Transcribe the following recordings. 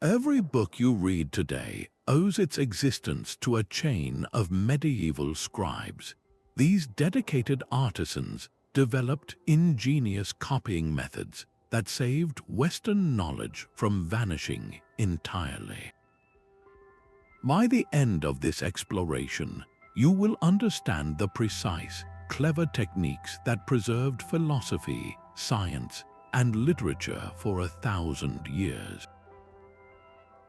Every book you read today owes its existence to a chain of medieval scribes. These dedicated artisans developed ingenious copying methods that saved Western knowledge from vanishing entirely. By the end of this exploration, you will understand the precise, clever techniques that preserved philosophy, science, and literature for 1,000 years.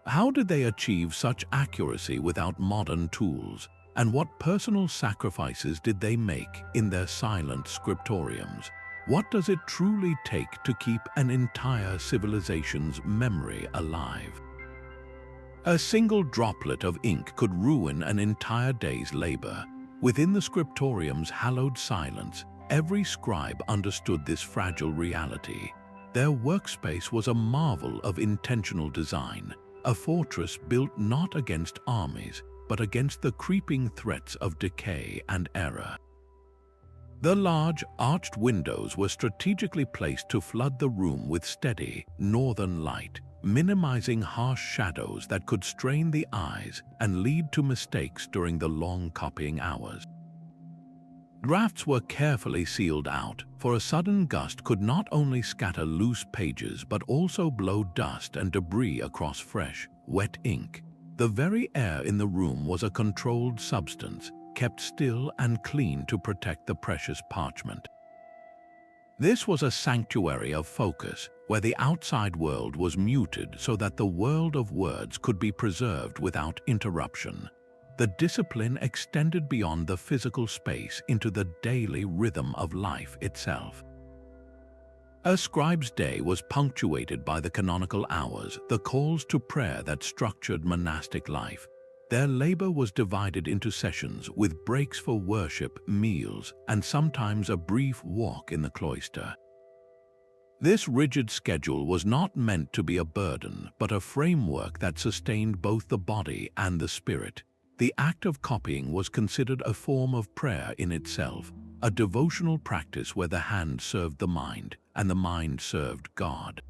How did they achieve such accuracy without modern tools, and what personal sacrifices did they make in their silent scriptoriums? What does it truly take to keep an entire civilization's memory alive? A single droplet of ink could ruin an entire day's labor. Within the scriptorium's hallowed silence, every scribe understood this fragile reality. Their workspace was a marvel of intentional design, a fortress built not against armies, but against the creeping threats of decay and error. The large, arched windows were strategically placed to flood the room with steady, northern light, minimizing harsh shadows that could strain the eyes and lead to mistakes during the long copying hours. Drafts were carefully sealed out, for a sudden gust could not only scatter loose pages but also blow dust and debris across fresh, wet ink. The very air in the room was a controlled substance, kept still and clean to protect the precious parchment. This was a sanctuary of focus, where the outside world was muted so that the world of words could be preserved without interruption. The discipline extended beyond the physical space into the daily rhythm of life itself. A scribe's day was punctuated by the canonical hours, the calls to prayer that structured monastic life. Their labor was divided into sessions with breaks for worship, meals, and sometimes a brief walk in the cloister. This rigid schedule was not meant to be a burden, but a framework that sustained both the body and the spirit. The act of copying was considered a form of prayer in itself, a devotional practice where the hand served the mind and the mind served God.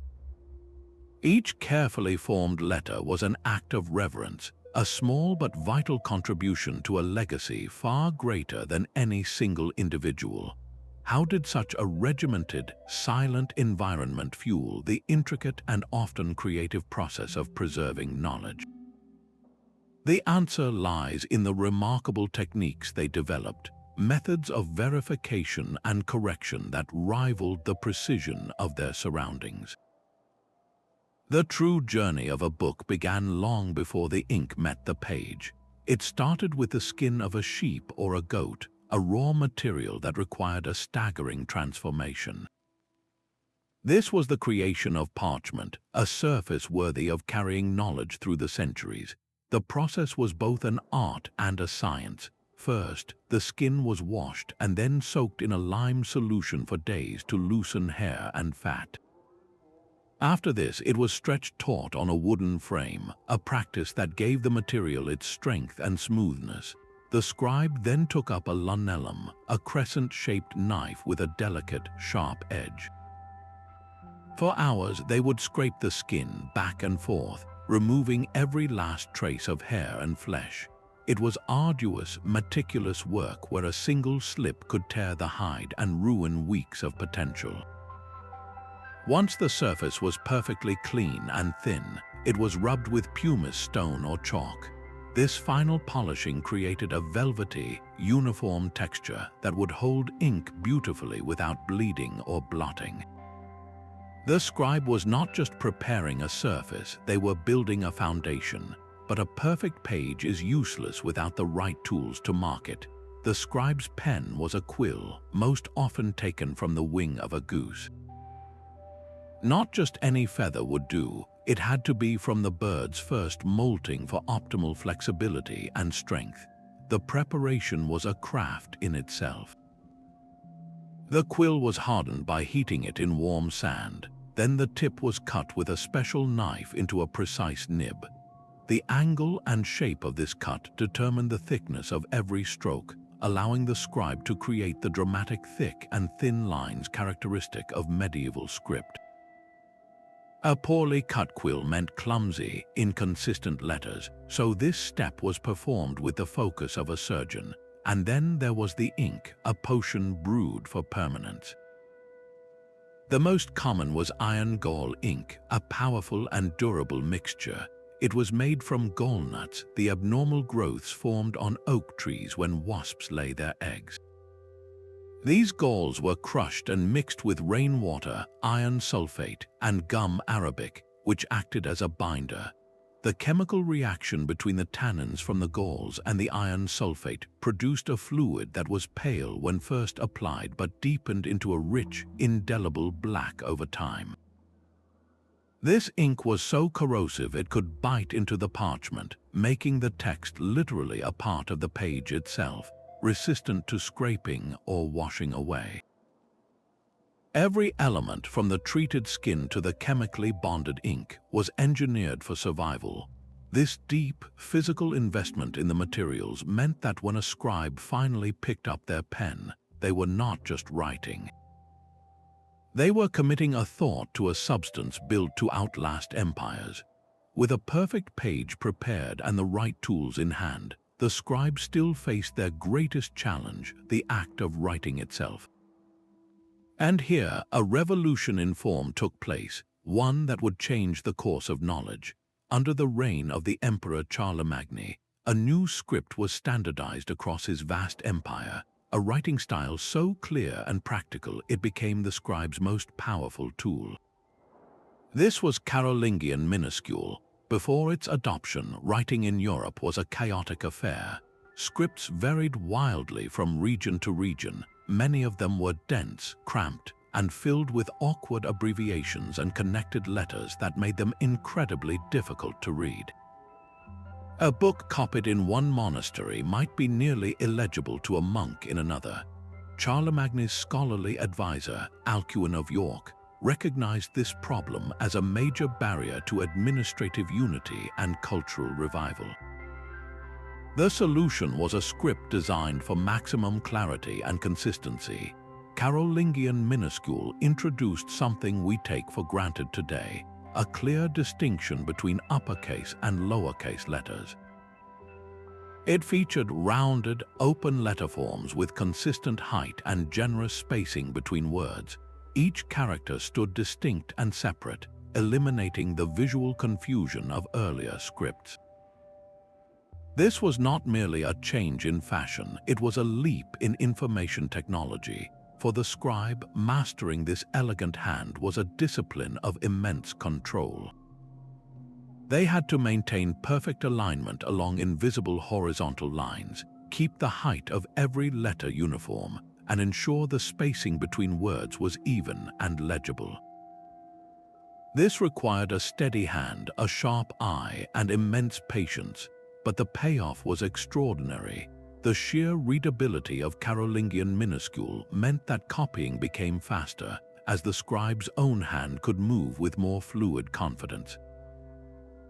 Each carefully formed letter was an act of reverence, a small but vital contribution to a legacy far greater than any single individual. How did such a regimented, silent environment fuel the intricate and often creative process of preserving knowledge? The answer lies in the remarkable techniques they developed, methods of verification and correction that rivaled the precision of their surroundings. The true journey of a book began long before the ink met the page. It started with the skin of a sheep or a goat, a raw material that required a staggering transformation. This was the creation of parchment, a surface worthy of carrying knowledge through the centuries. The process was both an art and a science. First, the skin was washed and then soaked in a lime solution for days to loosen hair and fat. After this, it was stretched taut on a wooden frame, a practice that gave the material its strength and smoothness. The scribe then took up a lunellum, a crescent-shaped knife with a delicate, sharp edge. For hours, they would scrape the skin back and forth, removing every last trace of hair and flesh. It was arduous, meticulous work where a single slip could tear the hide and ruin weeks of potential. Once the surface was perfectly clean and thin, it was rubbed with pumice stone or chalk. This final polishing created a velvety, uniform texture that would hold ink beautifully without bleeding or blotting. The scribe was not just preparing a surface, they were building a foundation. But a perfect page is useless without the right tools to mark it. The scribe's pen was a quill, most often taken from the wing of a goose. Not just any feather would do, it had to be from the bird's first molting for optimal flexibility and strength. The preparation was a craft in itself. The quill was hardened by heating it in warm sand. Then the tip was cut with a special knife into a precise nib. The angle and shape of this cut determined the thickness of every stroke, allowing the scribe to create the dramatic thick and thin lines characteristic of medieval script. A poorly cut quill meant clumsy, inconsistent letters, so this step was performed with the focus of a surgeon. And then there was the ink, a potion brewed for permanence. The most common was iron gall ink, a powerful and durable mixture. It was made from gall nuts, the abnormal growths formed on oak trees when wasps lay their eggs. These galls were crushed and mixed with rainwater, iron sulfate, and gum arabic, which acted as a binder. The chemical reaction between the tannins from the galls and the iron sulfate produced a fluid that was pale when first applied but deepened into a rich, indelible black over time. This ink was so corrosive it could bite into the parchment, making the text literally a part of the page itself, resistant to scraping or washing away. Every element, from the treated skin to the chemically bonded ink, was engineered for survival. This deep, physical investment in the materials meant that when a scribe finally picked up their pen, they were not just writing. They were committing a thought to a substance built to outlast empires. With a perfect page prepared and the right tools in hand, the scribe still faced their greatest challenge, the act of writing itself. And here, a revolution in form took place, one that would change the course of knowledge. Under the reign of the Emperor Charlemagne, a new script was standardized across his vast empire, a writing style so clear and practical it became the scribe's most powerful tool. This was Carolingian Minuscule. Before its adoption, writing in Europe was a chaotic affair. Scripts varied wildly from region to region. Many of them were dense, cramped, and filled with awkward abbreviations and connected letters that made them incredibly difficult to read. A book copied in one monastery might be nearly illegible to a monk in another. Charlemagne's scholarly advisor, Alcuin of York, recognized this problem as a major barrier to administrative unity and cultural revival. The solution was a script designed for maximum clarity and consistency. Carolingian Minuscule introduced something we take for granted today, a clear distinction between uppercase and lowercase letters. It featured rounded, open letter forms with consistent height and generous spacing between words. Each character stood distinct and separate, eliminating the visual confusion of earlier scripts. This was not merely a change in fashion, it was a leap in information technology. For the scribe, mastering this elegant hand was a discipline of immense control. They had to maintain perfect alignment along invisible horizontal lines, keep the height of every letter uniform, and ensure the spacing between words was even and legible. This required a steady hand, a sharp eye, and immense patience, but the payoff was extraordinary. The sheer readability of Carolingian Minuscule meant that copying became faster, as the scribe's own hand could move with more fluid confidence.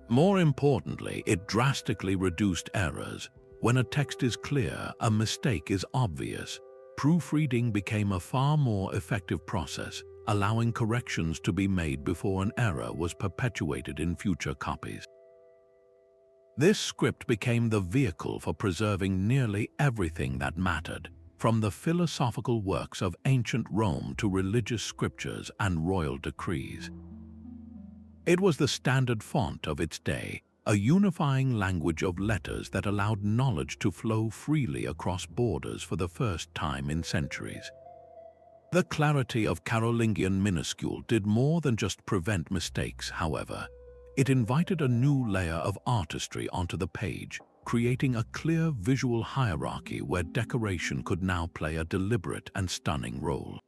More importantly, it drastically reduced errors. When a text is clear, a mistake is obvious. Proofreading became a far more effective process, allowing corrections to be made before an error was perpetuated in future copies. This script became the vehicle for preserving nearly everything that mattered, from the philosophical works of ancient Rome to religious scriptures and royal decrees. It was the standard font of its day, a unifying language of letters that allowed knowledge to flow freely across borders for the first time in centuries. The clarity of Carolingian Minuscule did more than just prevent mistakes, however. It invited a new layer of artistry onto the page, creating a clear visual hierarchy where decoration could now play a deliberate and stunning role.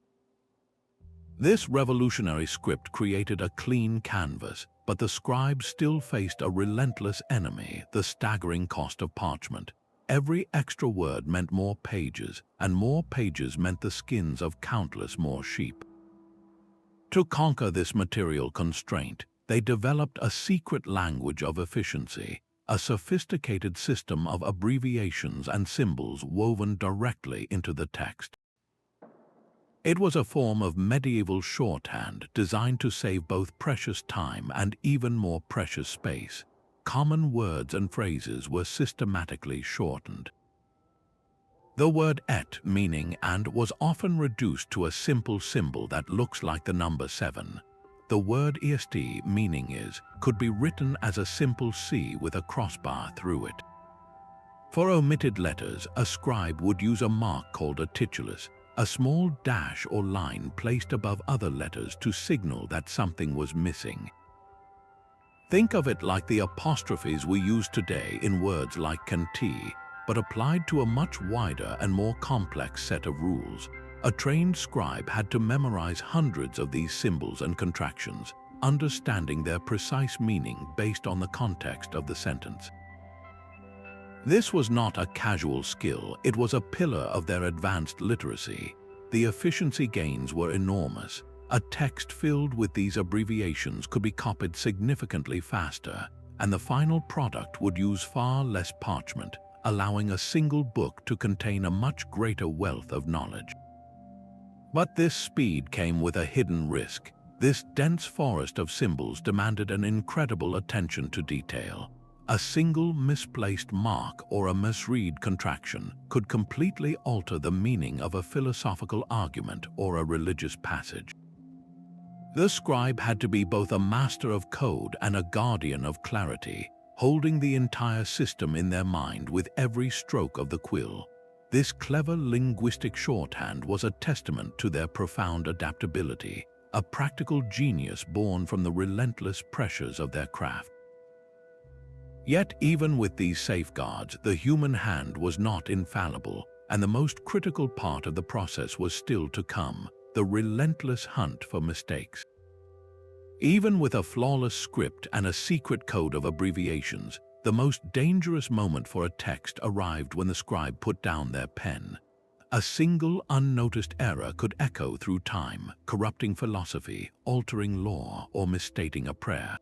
This revolutionary script created a clean canvas, but the scribe still faced a relentless enemy, the staggering cost of parchment. Every extra word meant more pages, and more pages meant the skins of countless more sheep. To conquer this material constraint, they developed a secret language of efficiency, a sophisticated system of abbreviations and symbols woven directly into the text. It was a form of medieval shorthand designed to save both precious time and even more precious space. Common words and phrases were systematically shortened. The word et, meaning and, was often reduced to a simple symbol that looks like the number 7. The word est, meaning is, could be written as a simple C with a crossbar through it. For omitted letters, a scribe would use a mark called a titulus, a small dash or line placed above other letters to signal that something was missing. Think of it like the apostrophes we use today in words like canti, but applied to a much wider and more complex set of rules. A trained scribe had to memorize hundreds of these symbols and contractions, understanding their precise meaning based on the context of the sentence. This was not a casual skill, it was a pillar of their advanced literacy. The efficiency gains were enormous. A text filled with these abbreviations could be copied significantly faster, and the final product would use far less parchment, allowing a single book to contain a much greater wealth of knowledge. But this speed came with a hidden risk. This dense forest of symbols demanded an incredible attention to detail. A single misplaced mark or a misread contraction could completely alter the meaning of a philosophical argument or a religious passage. The scribe had to be both a master of code and a guardian of clarity, holding the entire system in their mind with every stroke of the quill. This clever linguistic shorthand was a testament to their profound adaptability, a practical genius born from the relentless pressures of their craft. Yet even with these safeguards, the human hand was not infallible, and the most critical part of the process was still to come: the relentless hunt for mistakes. Even with a flawless script and a secret code of abbreviations, the most dangerous moment for a text arrived when the scribe put down their pen. A single unnoticed error could echo through time, corrupting philosophy, altering law, or misstating a prayer.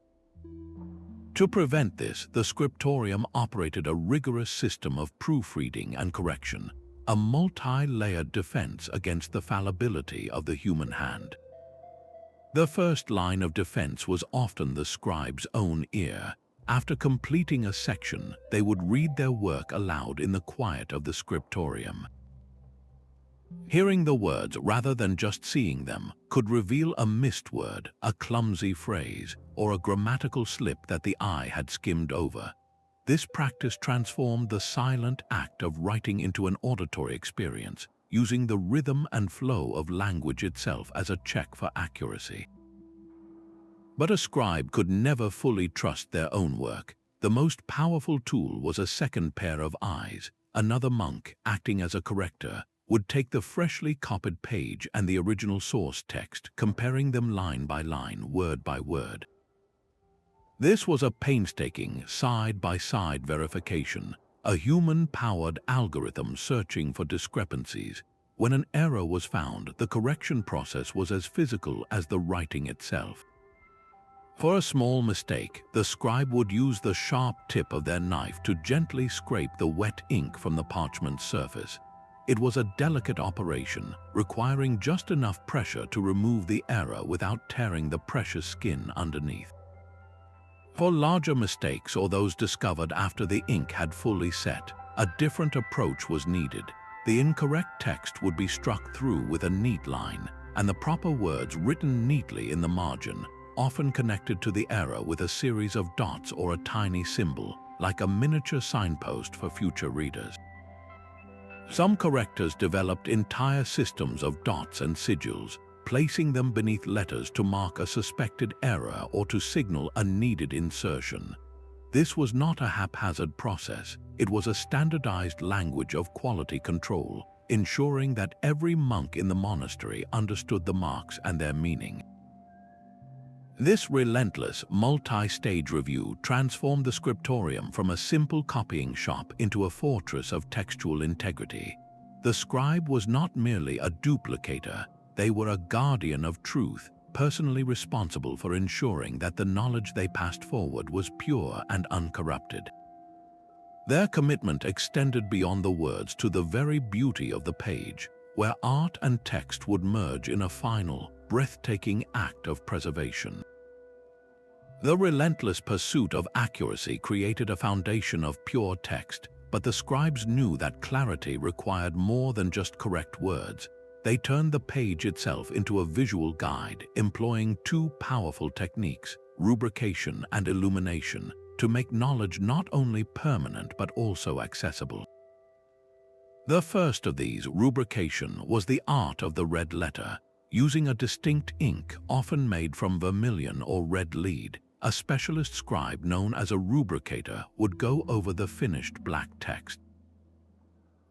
To prevent this, the Scriptorium operated a rigorous system of proofreading and correction, a multi-layered defense against the fallibility of the human hand. The first line of defense was often the scribe's own ear. After completing a section, they would read their work aloud in the quiet of the Scriptorium. Hearing the words rather than just seeing them could reveal a missed word, a clumsy phrase, or a grammatical slip that the eye had skimmed over. This practice transformed the silent act of writing into an auditory experience, using the rhythm and flow of language itself as a check for accuracy. But a scribe could never fully trust their own work. The most powerful tool was a second pair of eyes. Another monk, acting as a corrector, would take the freshly copied page and the original source text, comparing them line by line, word by word. This was a painstaking, side-by-side verification, a human-powered algorithm searching for discrepancies. When an error was found, the correction process was as physical as the writing itself. For a small mistake, the scribe would use the sharp tip of their knife to gently scrape the wet ink from the parchment surface. It was a delicate operation, requiring just enough pressure to remove the error without tearing the precious skin underneath. For larger mistakes or those discovered after the ink had fully set, a different approach was needed. The incorrect text would be struck through with a neat line, and the proper words written neatly in the margin, often connected to the error with a series of dots or a tiny symbol, like a miniature signpost for future readers. Some correctors developed entire systems of dots and sigils, placing them beneath letters to mark a suspected error or to signal a needed insertion. This was not a haphazard process, it was a standardized language of quality control, ensuring that every monk in the monastery understood the marks and their meaning. This relentless, multi-stage review transformed the Scriptorium from a simple copying shop into a fortress of textual integrity. The scribe was not merely a duplicator, they were a guardian of truth, personally responsible for ensuring that the knowledge they passed forward was pure and uncorrupted. Their commitment extended beyond the words to the very beauty of the page. where art and text would merge in a final, breathtaking act of preservation. The relentless pursuit of accuracy created a foundation of pure text, but the scribes knew that clarity required more than just correct words. They turned the page itself into a visual guide, employing two powerful techniques, rubrication and illumination, to make knowledge not only permanent but also accessible. The first of these, rubrication, was the art of the red letter. Using a distinct ink, often made from vermilion or red lead, a specialist scribe known as a rubricator would go over the finished black text.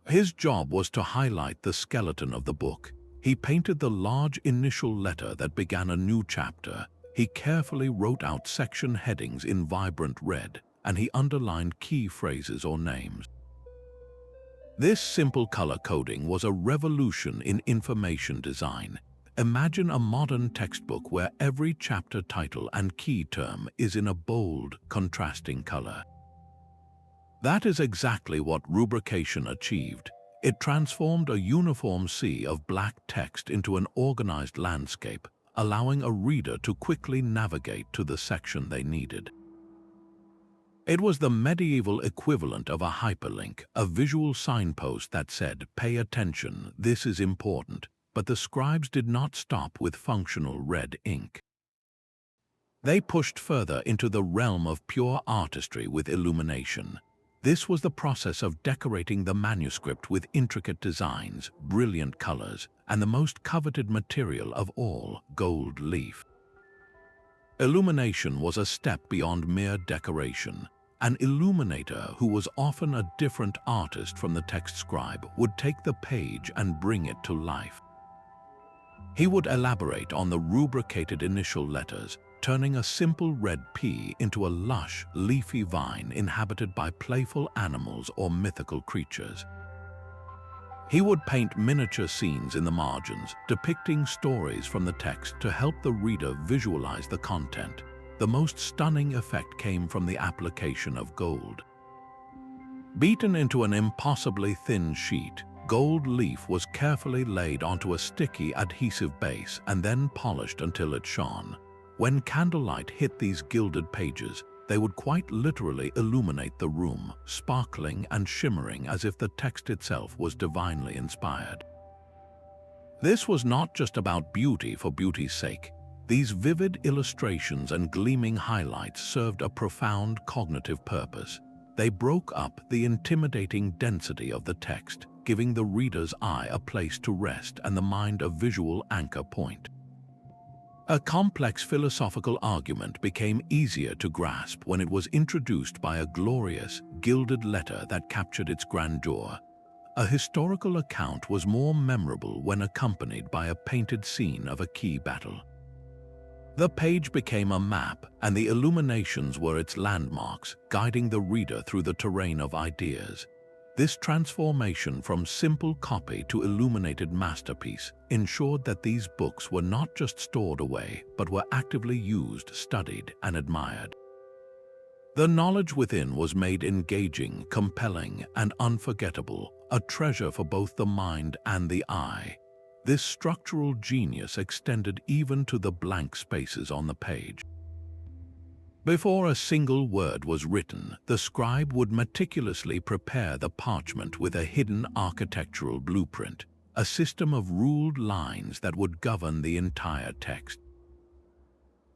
His job was to highlight the skeleton of the book. He painted the large initial letter that began a new chapter. He carefully wrote out section headings in vibrant red, and he underlined key phrases or names. This simple color coding was a revolution in information design. Imagine a modern textbook where every chapter title and key term is in a bold, contrasting color. That is exactly what rubrication achieved. It transformed a uniform sea of black text into an organized landscape, allowing a reader to quickly navigate to the section they needed. It was the medieval equivalent of a hyperlink, a visual signpost that said, "Pay attention, this is important." But the scribes did not stop with functional red ink. They pushed further into the realm of pure artistry with illumination. This was the process of decorating the manuscript with intricate designs, brilliant colors, and the most coveted material of all, gold leaf. Illumination was a step beyond mere decoration. An illuminator, who was often a different artist from the text scribe, would take the page and bring it to life. He would elaborate on the rubricated initial letters, turning a simple red P into a lush, leafy vine inhabited by playful animals or mythical creatures. He would paint miniature scenes in the margins, depicting stories from the text to help the reader visualize the content. The most stunning effect came from the application of gold. Beaten into an impossibly thin sheet, gold leaf was carefully laid onto a sticky adhesive base and then polished until it shone. When candlelight hit these gilded pages, they would quite literally illuminate the room, sparkling and shimmering as if the text itself was divinely inspired. This was not just about beauty for beauty's sake. These vivid illustrations and gleaming highlights served a profound cognitive purpose. They broke up the intimidating density of the text, giving the reader's eye a place to rest and the mind a visual anchor point. A complex philosophical argument became easier to grasp when it was introduced by a glorious, gilded letter that captured its grandeur. A historical account was more memorable when accompanied by a painted scene of a key battle. The page became a map, and the illuminations were its landmarks, guiding the reader through the terrain of ideas. This transformation from simple copy to illuminated masterpiece ensured that these books were not just stored away, but were actively used, studied, and admired. The knowledge within was made engaging, compelling, and unforgettable, a treasure for both the mind and the eye. This structural genius extended even to the blank spaces on the page. Before a single word was written, the scribe would meticulously prepare the parchment with a hidden architectural blueprint, a system of ruled lines that would govern the entire text.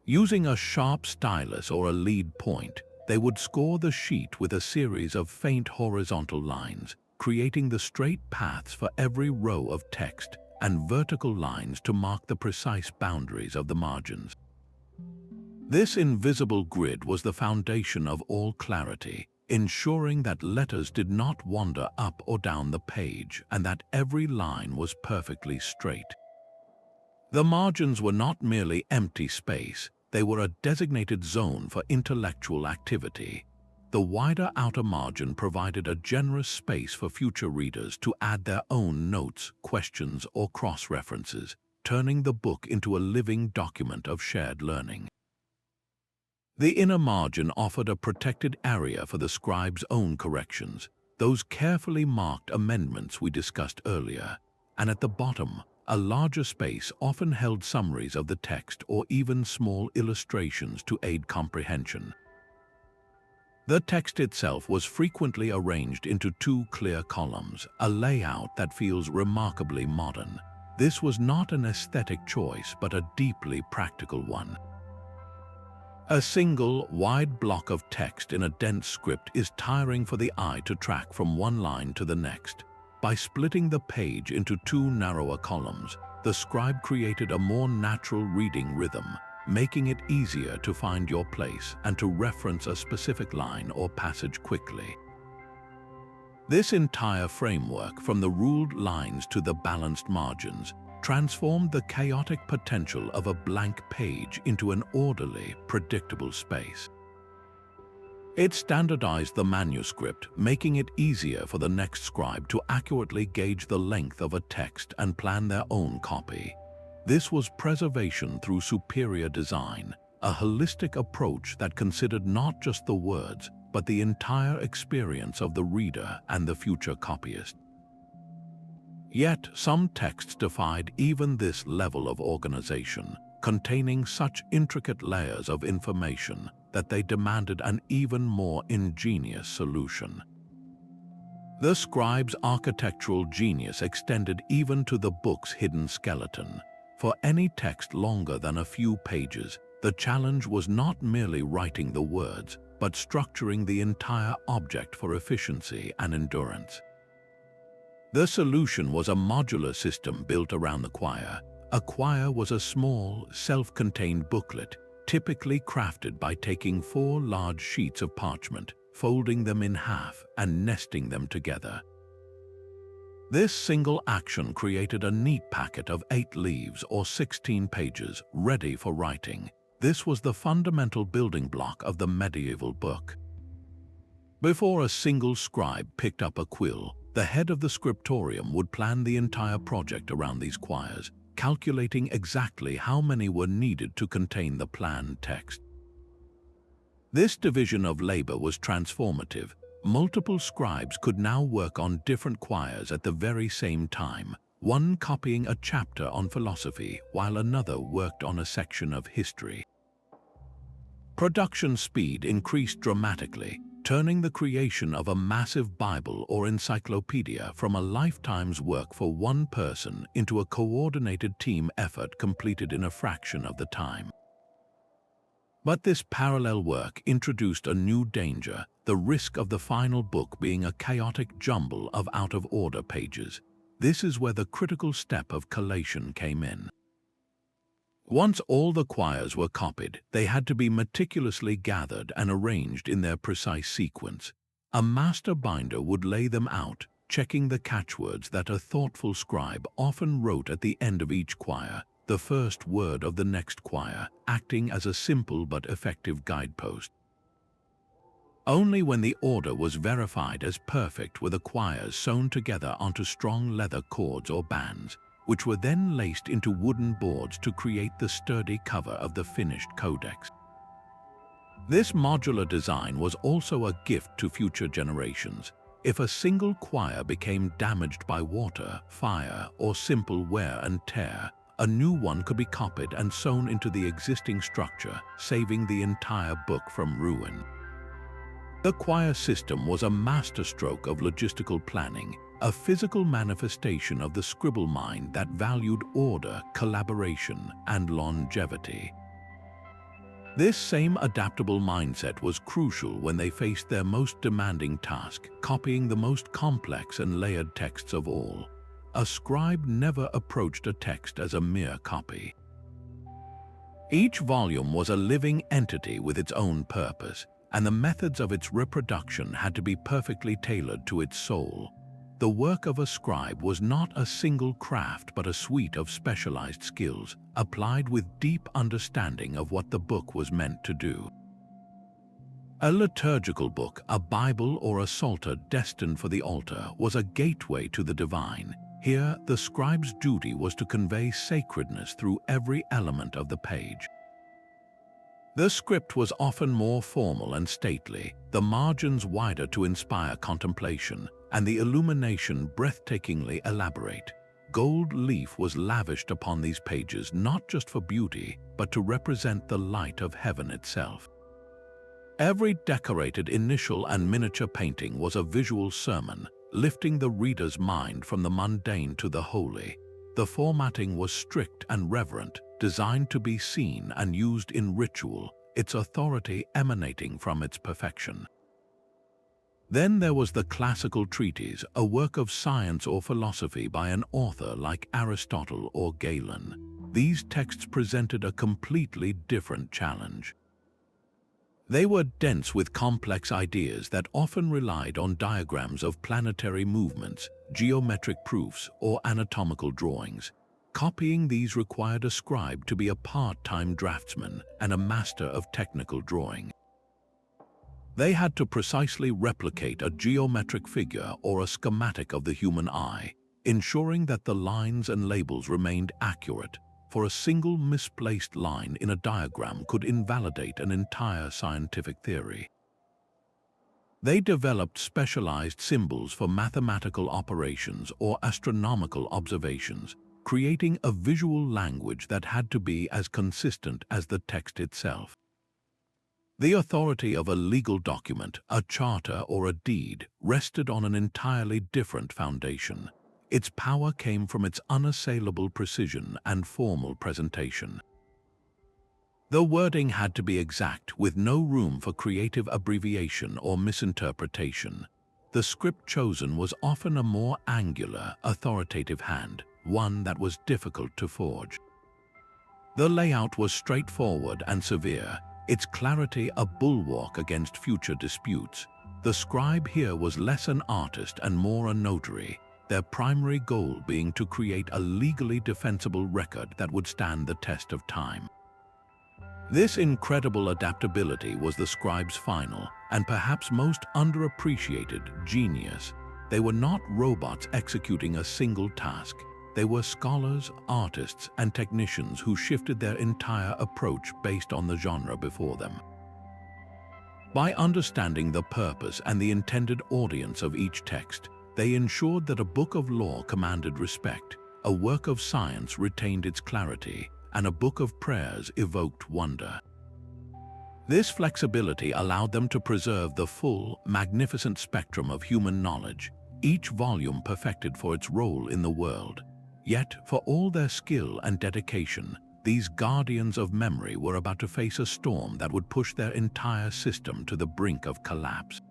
Using a sharp stylus or a lead point, they would score the sheet with a series of faint horizontal lines, creating the straight paths for every row of text and vertical lines to mark the precise boundaries of the margins. This invisible grid was the foundation of all clarity, ensuring that letters did not wander up or down the page and that every line was perfectly straight. The margins were not merely empty space, they were a designated zone for intellectual activity. The wider outer margin provided a generous space for future readers to add their own notes, questions, or cross-references, turning the book into a living document of shared learning. The inner margin offered a protected area for the scribe's own corrections, those carefully marked amendments we discussed earlier. and at the bottom, a larger space often held summaries of the text or even small illustrations to aid comprehension. The text itself was frequently arranged into two clear columns, a layout that feels remarkably modern. This was not an aesthetic choice, but a deeply practical one. A single, wide block of text in a dense script is tiring for the eye to track from one line to the next. By splitting the page into two narrower columns, the scribe created a more natural reading rhythm, making it easier to find your place and to reference a specific line or passage quickly. This entire framework, from the ruled lines to the balanced margins, transformed the chaotic potential of a blank page into an orderly, predictable space. It standardized the manuscript, making it easier for the next scribe to accurately gauge the length of a text and plan their own copy. This was preservation through superior design, a holistic approach that considered not just the words, but the entire experience of the reader and the future copyist. Yet, some texts defied even this level of organization, containing such intricate layers of information that they demanded an even more ingenious solution. The scribe's architectural genius extended even to the book's hidden skeleton. For any text longer than a few pages, the challenge was not merely writing the words, but structuring the entire object for efficiency and endurance. The solution was a modular system built around the quire. A quire was a small, self-contained booklet, typically crafted by taking 4 large sheets of parchment, folding them in half, and nesting them together. This single action created a neat packet of 8 leaves or 16 pages, ready for writing. This was the fundamental building block of the medieval book. Before a single scribe picked up a quill, the head of the scriptorium would plan the entire project around these quires, calculating exactly how many were needed to contain the planned text. This division of labor was transformative. Multiple scribes could now work on different quires at the very same time, one copying a chapter on philosophy while another worked on a section of history. Production speed increased dramatically, turning the creation of a massive Bible or encyclopedia from a lifetime's work for one person into a coordinated team effort completed in a fraction of the time. But this parallel work introduced a new danger, the risk of the final book being a chaotic jumble of out-of-order pages. This is where the critical step of collation came in. Once all the quires were copied, they had to be meticulously gathered and arranged in their precise sequence. A master binder would lay them out, checking the catchwords that a thoughtful scribe often wrote at the end of each quire, the first word of the next quire, acting as a simple but effective guidepost. Only when the order was verified as perfect were the quires sewn together onto strong leather cords or bands, which were then laced into wooden boards to create the sturdy cover of the finished codex. This modular design was also a gift to future generations. If a single quire became damaged by water, fire, or simple wear and tear, a new one could be copied and sewn into the existing structure, saving the entire book from ruin. The quire system was a masterstroke of logistical planning, a physical manifestation of the scribble mind that valued order, collaboration, and longevity. This same adaptable mindset was crucial when they faced their most demanding task, copying the most complex and layered texts of all. A scribe never approached a text as a mere copy. Each volume was a living entity with its own purpose, and the methods of its reproduction had to be perfectly tailored to its soul. The work of a scribe was not a single craft but a suite of specialized skills, applied with deep understanding of what the book was meant to do. A liturgical book, a Bible or a psalter destined for the altar, was a gateway to the divine. Here, the scribe's duty was to convey sacredness through every element of the page. The script was often more formal and stately, the margins wider to inspire contemplation, and the illumination breathtakingly elaborate. gold leaf was lavished upon these pages not just for beauty, but to represent the light of heaven itself. Every decorated initial and miniature painting was a visual sermon, lifting the reader's mind from the mundane to the holy. The formatting was strict and reverent, designed to be seen and used in ritual, its authority emanating from its perfection. Then there was the classical treatise, a work of science or philosophy by an author like Aristotle or Galen. These texts presented a completely different challenge. They were dense with complex ideas that often relied on diagrams of planetary movements, geometric proofs, or anatomical drawings. Copying these required a scribe to be a part-time draftsman and a master of technical drawing. They had to precisely replicate a geometric figure or a schematic of the human eye, ensuring that the lines and labels remained accurate, for a single misplaced line in a diagram could invalidate an entire scientific theory. They developed specialized symbols for mathematical operations or astronomical observations, creating a visual language that had to be as consistent as the text itself. The authority of a legal document, a charter or a deed, rested on an entirely different foundation. Its power came from its unassailable precision and formal presentation. The wording had to be exact, with no room for creative abbreviation or misinterpretation. The script chosen was often a more angular, authoritative hand, one that was difficult to forge. The layout was straightforward and severe, its clarity a bulwark against future disputes. The scribe here was less an artist and more a notary, their primary goal being to create a legally defensible record that would stand the test of time. This incredible adaptability was the scribe's final, and perhaps most underappreciated, genius. They were not robots executing a single task. They were scholars, artists, and technicians who shifted their entire approach based on the genre before them. By understanding the purpose and the intended audience of each text, they ensured that a book of law commanded respect, a work of science retained its clarity, and a book of prayers evoked wonder. This flexibility allowed them to preserve the full, magnificent spectrum of human knowledge, each volume perfected for its role in the world. Yet, for all their skill and dedication, these guardians of memory were about to face a storm that would push their entire system to the brink of collapse.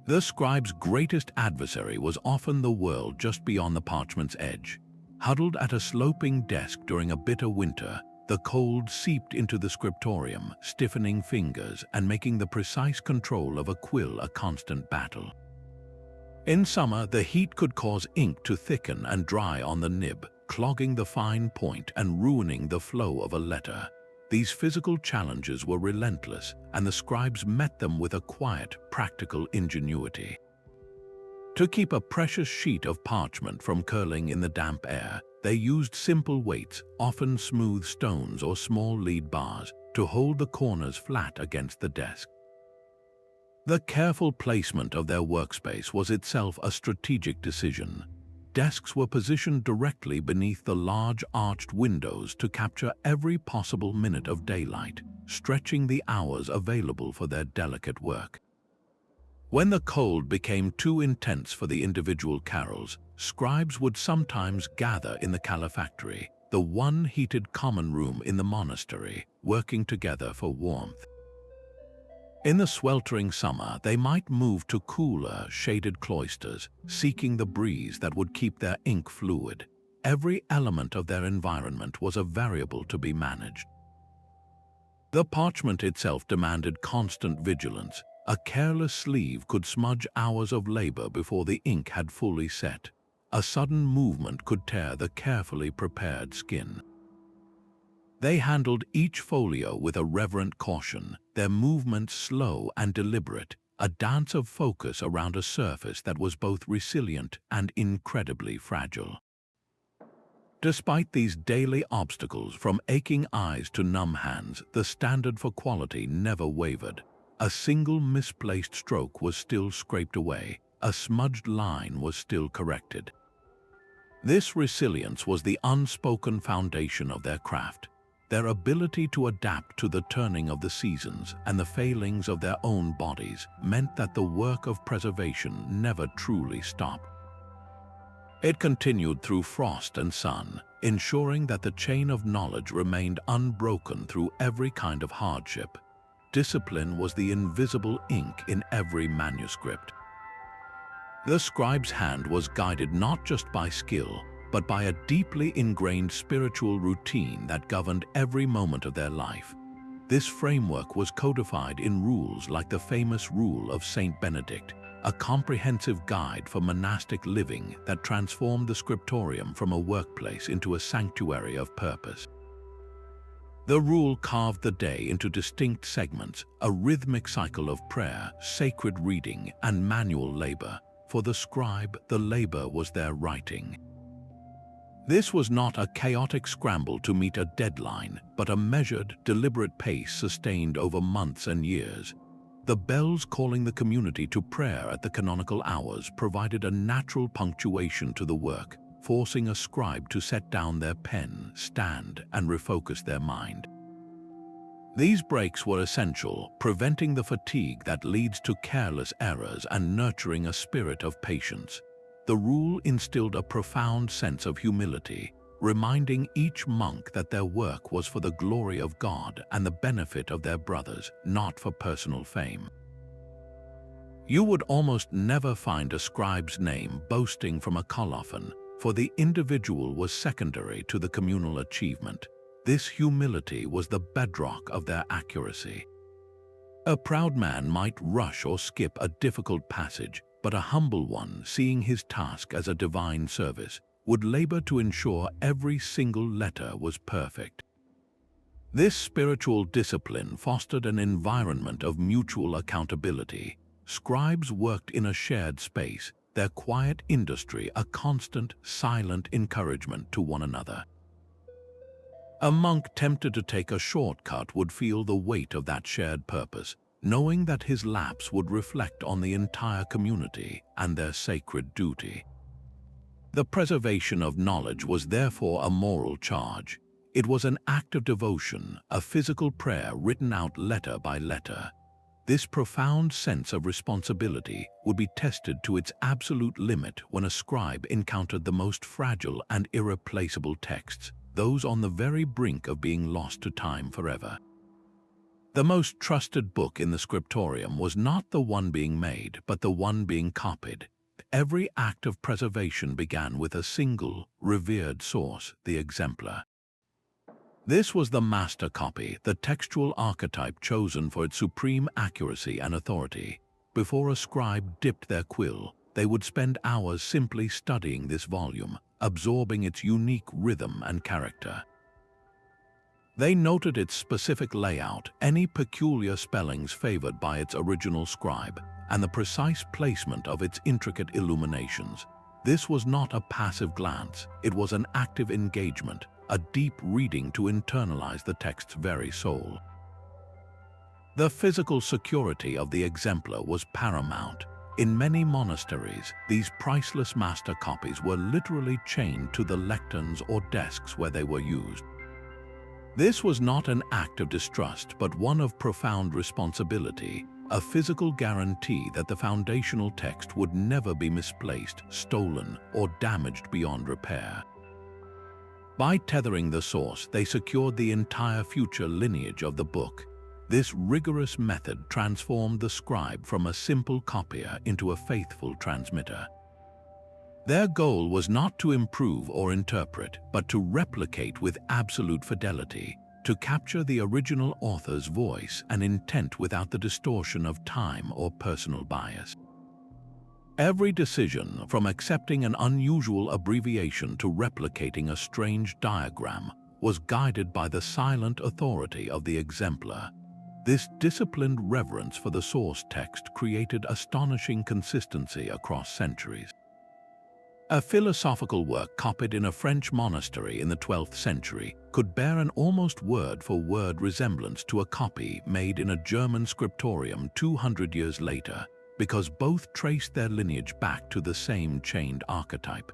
The scribe's greatest adversary was often the world just beyond the parchment's edge. Huddled at a sloping desk during a bitter winter, the cold seeped into the scriptorium, stiffening fingers and making the precise control of a quill a constant battle. In summer, the heat could cause ink to thicken and dry on the nib, clogging the fine point and ruining the flow of a letter. These physical challenges were relentless, and the scribes met them with a quiet, practical ingenuity. To keep a precious sheet of parchment from curling in the damp air, they used simple weights, often smooth stones or small lead bars, to hold the corners flat against the desk. The careful placement of their workspace was itself a strategic decision. Desks were positioned directly beneath the large arched windows to capture every possible minute of daylight, stretching the hours available for their delicate work. When the cold became too intense for the individual carols, scribes would sometimes gather in the calefactory, the one heated common room in the monastery, working together for warmth. In the sweltering summer, they might move to cooler, shaded cloisters, seeking the breeze that would keep their ink fluid. Every element of their environment was a variable to be managed. The parchment itself demanded constant vigilance. A careless sleeve could smudge hours of labor before the ink had fully set. A sudden movement could tear the carefully prepared skin. They handled each folio with a reverent caution, their movements slow and deliberate, a dance of focus around a surface that was both resilient and incredibly fragile. Despite these daily obstacles, from aching eyes to numb hands, the standard for quality never wavered. A single misplaced stroke was still scraped away, a smudged line was still corrected. This resilience was the unspoken foundation of their craft. Their ability to adapt to the turning of the seasons and the failings of their own bodies meant that the work of preservation never truly stopped. It continued through frost and sun, ensuring that the chain of knowledge remained unbroken through every kind of hardship. Discipline was the invisible ink in every manuscript. The scribe's hand was guided not just by skill, but by a deeply ingrained spiritual routine that governed every moment of their life. This framework was codified in rules like the famous Rule of Saint Benedict, a comprehensive guide for monastic living that transformed the Scriptorium from a workplace into a sanctuary of purpose. The rule carved the day into distinct segments, a rhythmic cycle of prayer, sacred reading, and manual labor. For the scribe, the labor was their writing. This was not a chaotic scramble to meet a deadline, but a measured, deliberate pace sustained over months and years. The bells calling the community to prayer at the canonical hours provided a natural punctuation to the work, forcing a scribe to set down their pen, stand, and refocus their mind. These breaks were essential, preventing the fatigue that leads to careless errors and nurturing a spirit of patience. The rule instilled a profound sense of humility, reminding each monk that their work was for the glory of God and the benefit of their brothers, not for personal fame. You would almost never find a scribe's name boasting from a colophon, for the individual was secondary to the communal achievement. This humility was the bedrock of their accuracy. A proud man might rush or skip a difficult passage, but a humble one, seeing his task as a divine service, would labor to ensure every single letter was perfect. This spiritual discipline fostered an environment of mutual accountability. Scribes worked in a shared space, their quiet industry a constant, silent encouragement to one another. A monk tempted to take a shortcut would feel the weight of that shared purpose, knowing that his lapse would reflect on the entire community and their sacred duty. The preservation of knowledge was therefore a moral charge. It was an act of devotion, a physical prayer written out letter by letter. This profound sense of responsibility would be tested to its absolute limit when a scribe encountered the most fragile and irreplaceable texts, those on the very brink of being lost to time forever. The most trusted book in the Scriptorium was not the one being made, but the one being copied. Every act of preservation began with a single, revered source, the Exemplar. This was the master copy, the textual archetype chosen for its supreme accuracy and authority. Before a scribe dipped their quill, they would spend hours simply studying this volume, absorbing its unique rhythm and character. They noted its specific layout, any peculiar spellings favored by its original scribe, and the precise placement of its intricate illuminations. This was not a passive glance, it was an active engagement, a deep reading to internalize the text's very soul. The physical security of the Exemplar was paramount. In many monasteries, these priceless master copies were literally chained to the lecterns or desks where they were used. This was not an act of distrust, but one of profound responsibility, a physical guarantee that the foundational text would never be misplaced, stolen, or damaged beyond repair. By tethering the source, they secured the entire future lineage of the book. This rigorous method transformed the scribe from a simple copier into a faithful transmitter. Their goal was not to improve or interpret, but to replicate with absolute fidelity, to capture the original author's voice and intent without the distortion of time or personal bias. Every decision, from accepting an unusual abbreviation to replicating a strange diagram, was guided by the silent authority of the Exemplar. This disciplined reverence for the source text created astonishing consistency across centuries. A philosophical work copied in a French monastery in the 12th century could bear an almost word-for-word resemblance to a copy made in a German scriptorium 200 years later, because both traced their lineage back to the same chained archetype.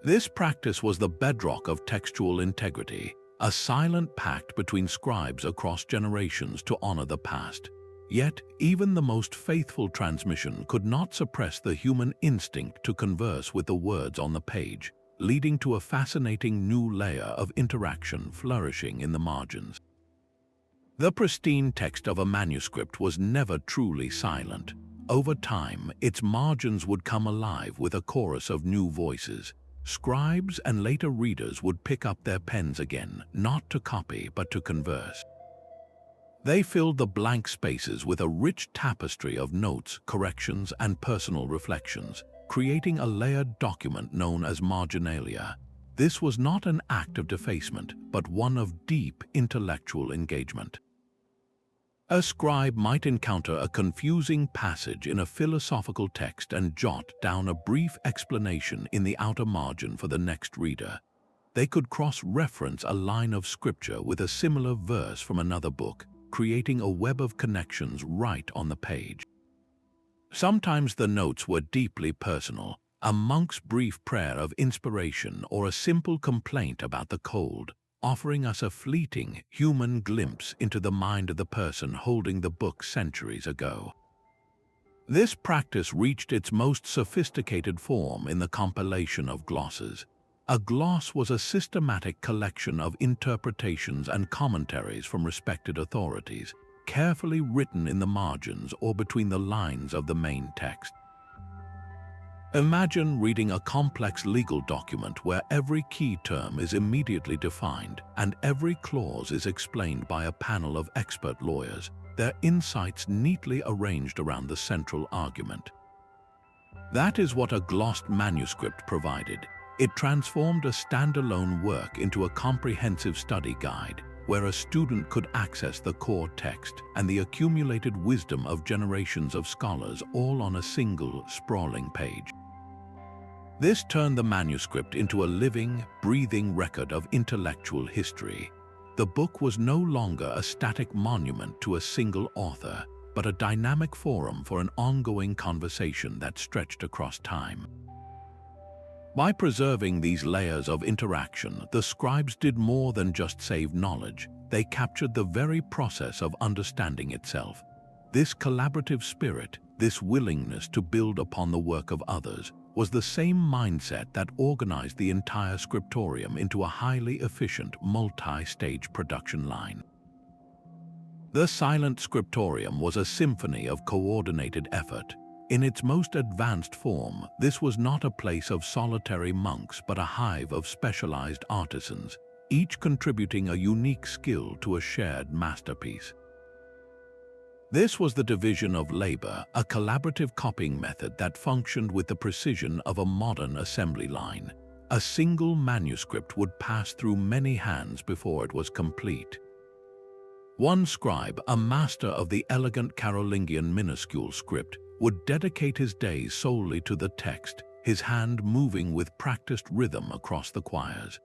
This practice was the bedrock of textual integrity, a silent pact between scribes across generations to honor the past. Yet, even the most faithful transmission could not suppress the human instinct to converse with the words on the page, leading to a fascinating new layer of interaction flourishing in the margins. The pristine text of a manuscript was never truly silent. Over time, its margins would come alive with a chorus of new voices. Scribes and later readers would pick up their pens again, not to copy but to converse. They filled the blank spaces with a rich tapestry of notes, corrections, and personal reflections, creating a layered document known as Marginalia. This was not an act of defacement, but one of deep intellectual engagement. A scribe might encounter a confusing passage in a philosophical text and jot down a brief explanation in the outer margin for the next reader. They could cross-reference a line of scripture with a similar verse from another book, creating a web of connections right on the page. Sometimes the notes were deeply personal, a monk's brief prayer of inspiration or a simple complaint about the cold, offering us a fleeting, human glimpse into the mind of the person holding the book centuries ago. This practice reached its most sophisticated form in the compilation of glosses. A gloss was a systematic collection of interpretations and commentaries from respected authorities, carefully written in the margins or between the lines of the main text. Imagine reading a complex legal document where every key term is immediately defined and every clause is explained by a panel of expert lawyers, their insights neatly arranged around the central argument. That is what a glossed manuscript provided. It transformed a standalone work into a comprehensive study guide, where a student could access the core text and the accumulated wisdom of generations of scholars all on a single, sprawling page. This turned the manuscript into a living, breathing record of intellectual history. The book was no longer a static monument to a single author, but a dynamic forum for an ongoing conversation that stretched across time. By preserving these layers of interaction, the scribes did more than just save knowledge. They captured the very process of understanding itself. This collaborative spirit, this willingness to build upon the work of others, was the same mindset that organized the entire Scriptorium into a highly efficient, multi-stage production line. The silent Scriptorium was a symphony of coordinated effort. In its most advanced form, this was not a place of solitary monks but a hive of specialized artisans, each contributing a unique skill to a shared masterpiece. This was the division of labor, a collaborative copying method that functioned with the precision of a modern assembly line. A single manuscript would pass through many hands before it was complete. One scribe, a master of the elegant Carolingian Minuscule script, would dedicate his days solely to the text, his hand moving with practiced rhythm across the quires.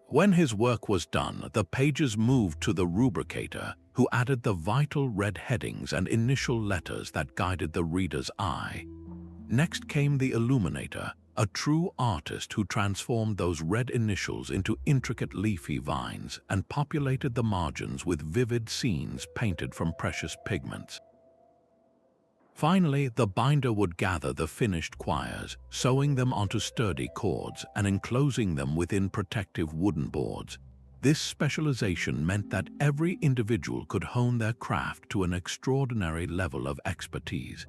When his work was done, the pages moved to the rubricator, who added the vital red headings and initial letters that guided the reader's eye. Next came the illuminator, a true artist who transformed those red initials into intricate leafy vines and populated the margins with vivid scenes painted from precious pigments. Finally, the binder would gather the finished quires, sewing them onto sturdy cords and enclosing them within protective wooden boards. This specialization meant that every individual could hone their craft to an extraordinary level of expertise.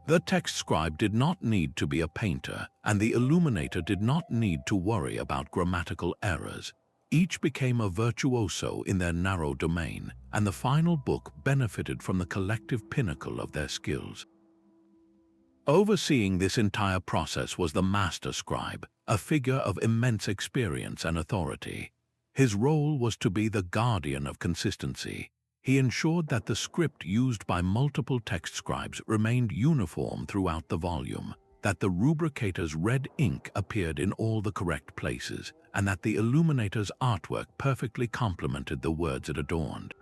The text scribe did not need to be a painter, and the illuminator did not need to worry about grammatical errors. Each became a virtuoso in their narrow domain, and the final book benefited from the collective pinnacle of their skills. Overseeing this entire process was the master scribe, a figure of immense experience and authority. His role was to be the guardian of consistency. He ensured that the script used by multiple text scribes remained uniform throughout the volume, that the rubricator's red ink appeared in all the correct places, and that the illuminator's artwork perfectly complemented the words it adorned.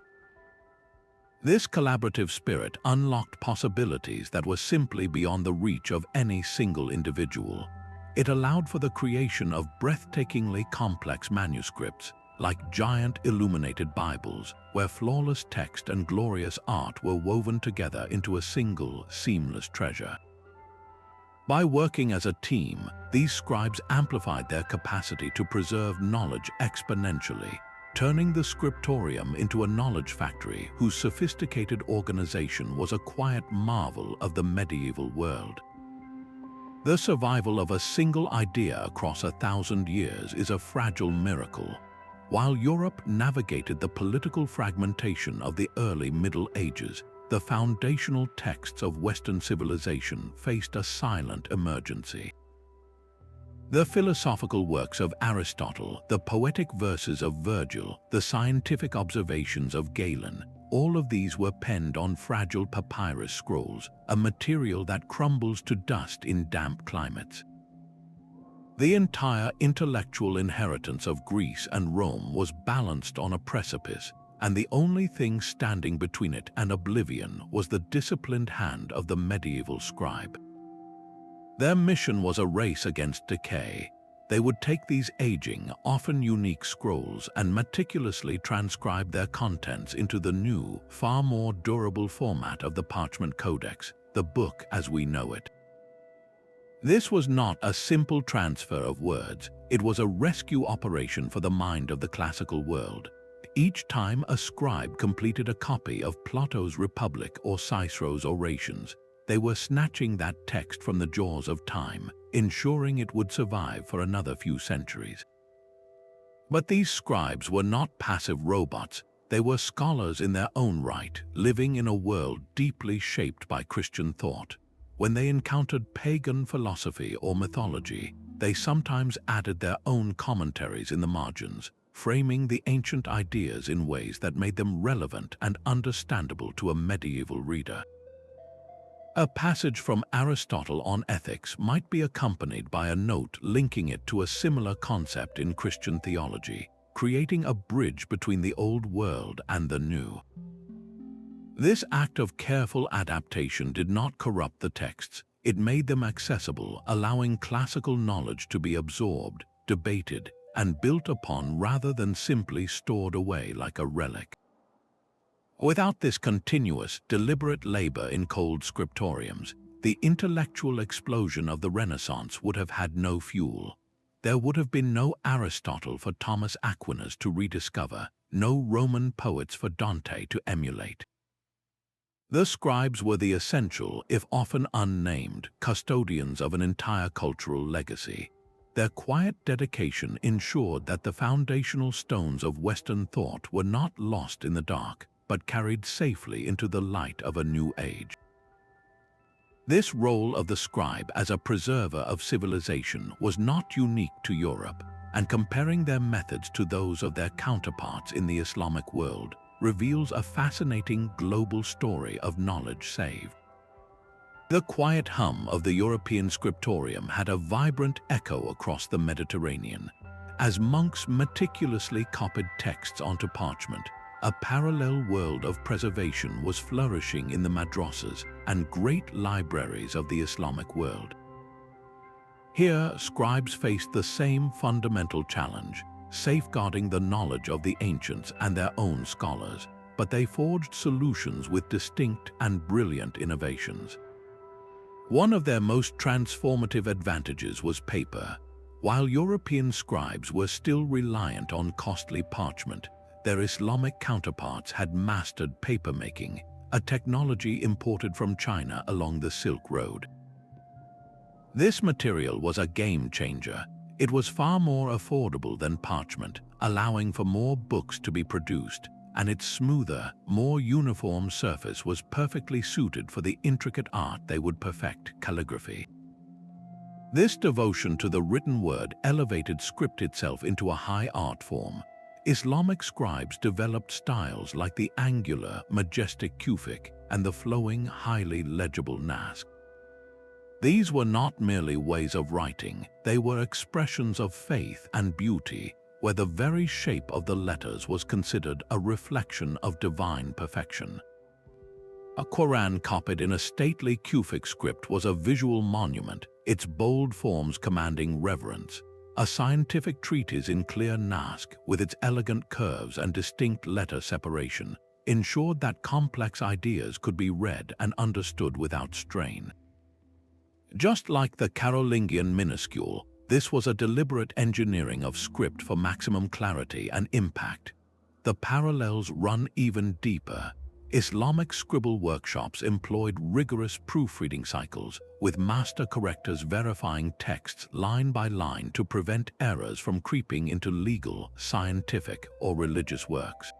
This collaborative spirit unlocked possibilities that were simply beyond the reach of any single individual. It allowed for the creation of breathtakingly complex manuscripts, like giant illuminated Bibles, where flawless text and glorious art were woven together into a single, seamless treasure. By working as a team, these scribes amplified their capacity to preserve knowledge exponentially, turning the Scriptorium into a knowledge factory whose sophisticated organization was a quiet marvel of the medieval world. The survival of a single idea across 1,000 years is a fragile miracle. While Europe navigated the political fragmentation of the early Middle Ages, the foundational texts of Western civilization faced a silent emergency. The philosophical works of Aristotle, the poetic verses of Virgil, the scientific observations of Galen, all of these were penned on fragile papyrus scrolls, a material that crumbles to dust in damp climates. The entire intellectual inheritance of Greece and Rome was balanced on a precipice, and the only thing standing between it and oblivion was the disciplined hand of the medieval scribe. Their mission was a race against decay. They would take these aging, often unique scrolls and meticulously transcribe their contents into the new, far more durable format of the parchment codex, the book as we know it. This was not a simple transfer of words, it was a rescue operation for the mind of the classical world. Each time a scribe completed a copy of Plato's Republic or Cicero's Orations, they were snatching that text from the jaws of time, ensuring it would survive for another few centuries. But these scribes were not passive robots, they were scholars in their own right, living in a world deeply shaped by Christian thought. When they encountered pagan philosophy or mythology, they sometimes added their own commentaries in the margins, framing the ancient ideas in ways that made them relevant and understandable to a medieval reader. A passage from Aristotle on ethics might be accompanied by a note linking it to a similar concept in Christian theology, creating a bridge between the old world and the new. This act of careful adaptation did not corrupt the texts, it made them accessible, allowing classical knowledge to be absorbed, debated, and built upon rather than simply stored away like a relic. Without this continuous, deliberate labor in cold scriptoriums, the intellectual explosion of the Renaissance would have had no fuel. There would have been no Aristotle for Thomas Aquinas to rediscover, no Roman poets for Dante to emulate. The scribes were the essential, if often unnamed, custodians of an entire cultural legacy. Their quiet dedication ensured that the foundational stones of Western thought were not lost in the dark, but carried safely into the light of a new age. This role of the scribe as a preserver of civilization was not unique to Europe, and comparing their methods to those of their counterparts in the Islamic world reveals a fascinating global story of knowledge saved. The quiet hum of the European scriptorium had a vibrant echo across the Mediterranean. As monks meticulously copied texts onto parchment, a parallel world of preservation was flourishing in the madrasas and great libraries of the Islamic world. Here, scribes faced the same fundamental challenge, safeguarding the knowledge of the ancients and their own scholars, but they forged solutions with distinct and brilliant innovations. One of their most transformative advantages was paper. While European scribes were still reliant on costly parchment, their Islamic counterparts had mastered papermaking, a technology imported from China along the Silk Road. This material was a game changer. It was far more affordable than parchment, allowing for more books to be produced, and its smoother, more uniform surface was perfectly suited for the intricate art they would perfect, calligraphy. This devotion to the written word elevated script itself into a high art form. Islamic scribes developed styles like the angular, majestic Kufic and the flowing, highly legible Naskh. These were not merely ways of writing, they were expressions of faith and beauty, where the very shape of the letters was considered a reflection of divine perfection. A Quran copied in a stately Kufic script was a visual monument, its bold forms commanding reverence. A scientific treatise in clear Naskh, with its elegant curves and distinct letter separation, ensured that complex ideas could be read and understood without strain. Just like the Carolingian Minuscule, this was a deliberate engineering of script for maximum clarity and impact. The parallels run even deeper. Islamic scribble workshops employed rigorous proofreading cycles, with master correctors verifying texts line by line to prevent errors from creeping into legal, scientific, or religious works.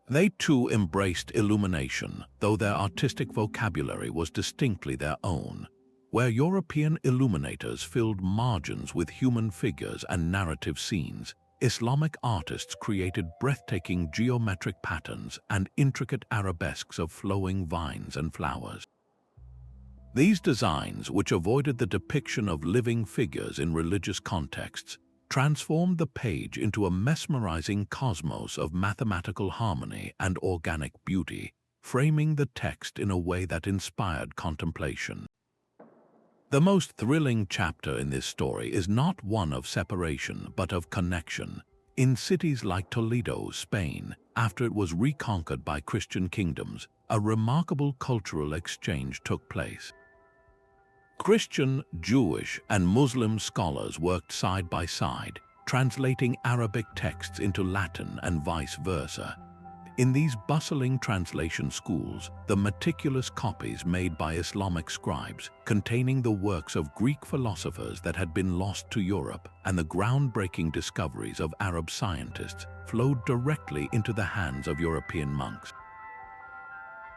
They too embraced illumination, though their artistic vocabulary was distinctly their own. Where European illuminators filled margins with human figures and narrative scenes, Islamic artists created breathtaking geometric patterns and intricate arabesques of flowing vines and flowers. These designs, which avoided the depiction of living figures in religious contexts, transformed the page into a mesmerizing cosmos of mathematical harmony and organic beauty, framing the text in a way that inspired contemplation. The most thrilling chapter in this story is not one of separation, but of connection. In cities like Toledo, Spain, after it was reconquered by Christian kingdoms, a remarkable cultural exchange took place. Christian, Jewish, and Muslim scholars worked side by side, translating Arabic texts into Latin and vice versa. In these bustling translation schools, the meticulous copies made by Islamic scribes, containing the works of Greek philosophers that had been lost to Europe, and the groundbreaking discoveries of Arab scientists, flowed directly into the hands of European monks.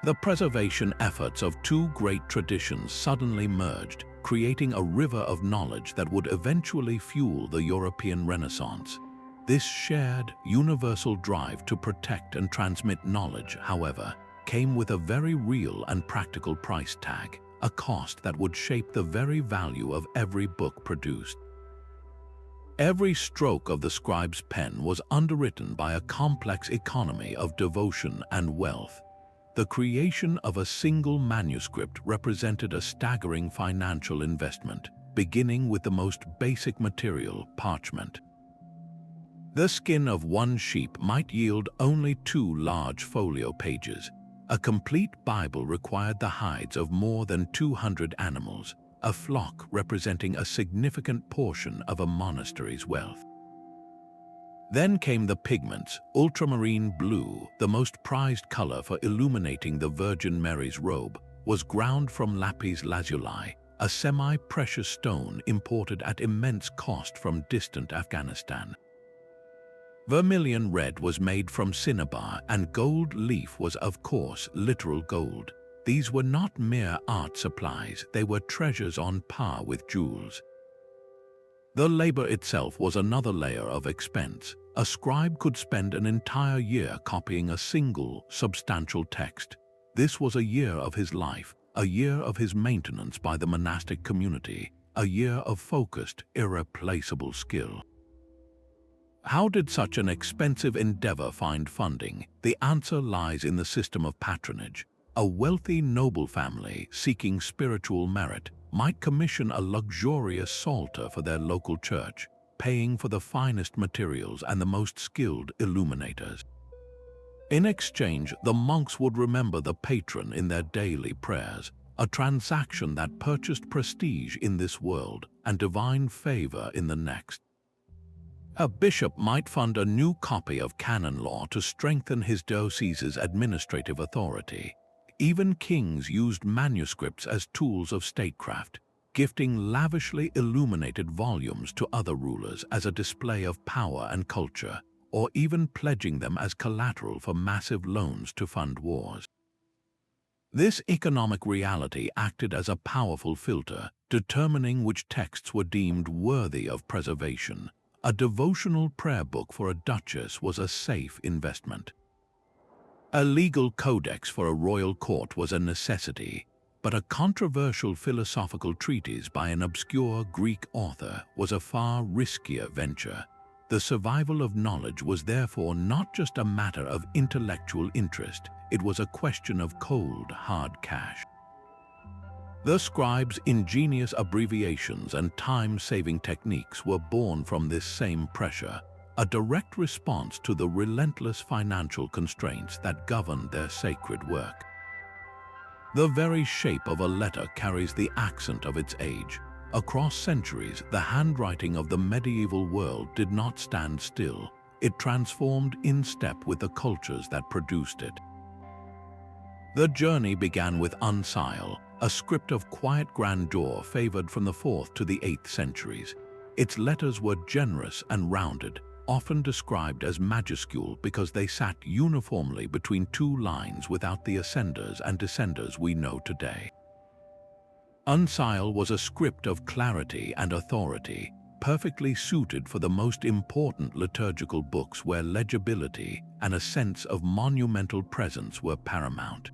The preservation efforts of two great traditions suddenly merged, creating a river of knowledge that would eventually fuel the European Renaissance. This shared, universal drive to protect and transmit knowledge, however, came with a very real and practical price tag, a cost that would shape the very value of every book produced. Every stroke of the scribe's pen was underwritten by a complex economy of devotion and wealth. The creation of a single manuscript represented a staggering financial investment, beginning with the most basic material, parchment. The skin of one sheep might yield only 2 large folio pages. A complete Bible required the hides of more than 200 animals, a flock representing a significant portion of a monastery's wealth. Then came the pigments. Ultramarine blue, the most prized color for illuminating the Virgin Mary's robe, was ground from lapis lazuli, a semi-precious stone imported at immense cost from distant Afghanistan. Vermilion red was made from cinnabar, and gold leaf was, of course, literal gold. These were not mere art supplies, they were treasures on par with jewels. The labor itself was another layer of expense. A scribe could spend an entire year copying a single, substantial text. This was a year of his life, a year of his maintenance by the monastic community, a year of focused, irreplaceable skill. How did such an expensive endeavor find funding? The answer lies in the system of patronage. A wealthy noble family seeking spiritual merit might commission a luxurious psalter for their local church, paying for the finest materials and the most skilled illuminators. In exchange, the monks would remember the patron in their daily prayers, a transaction that purchased prestige in this world and divine favor in the next. A bishop might fund a new copy of canon law to strengthen his diocese's administrative authority. Even kings used manuscripts as tools of statecraft, gifting lavishly illuminated volumes to other rulers as a display of power and culture, or even pledging them as collateral for massive loans to fund wars. This economic reality acted as a powerful filter, determining which texts were deemed worthy of preservation. A devotional prayer book for a duchess was a safe investment. A legal codex for a royal court was a necessity, but a controversial philosophical treatise by an obscure Greek author was a far riskier venture. The survival of knowledge was therefore not just a matter of intellectual interest, it was a question of cold, hard cash. The scribe's ingenious abbreviations and time-saving techniques were born from this same pressure, a direct response to the relentless financial constraints that governed their sacred work. The very shape of a letter carries the accent of its age. Across centuries, the handwriting of the medieval world did not stand still. It transformed in step with the cultures that produced it. The journey began with Uncial, a script of quiet grandeur favored from the 4th to the 8th centuries. Its letters were generous and rounded, often described as majuscule because they sat uniformly between two lines without the ascenders and descenders we know today. Uncial was a script of clarity and authority, perfectly suited for the most important liturgical books where legibility and a sense of monumental presence were paramount.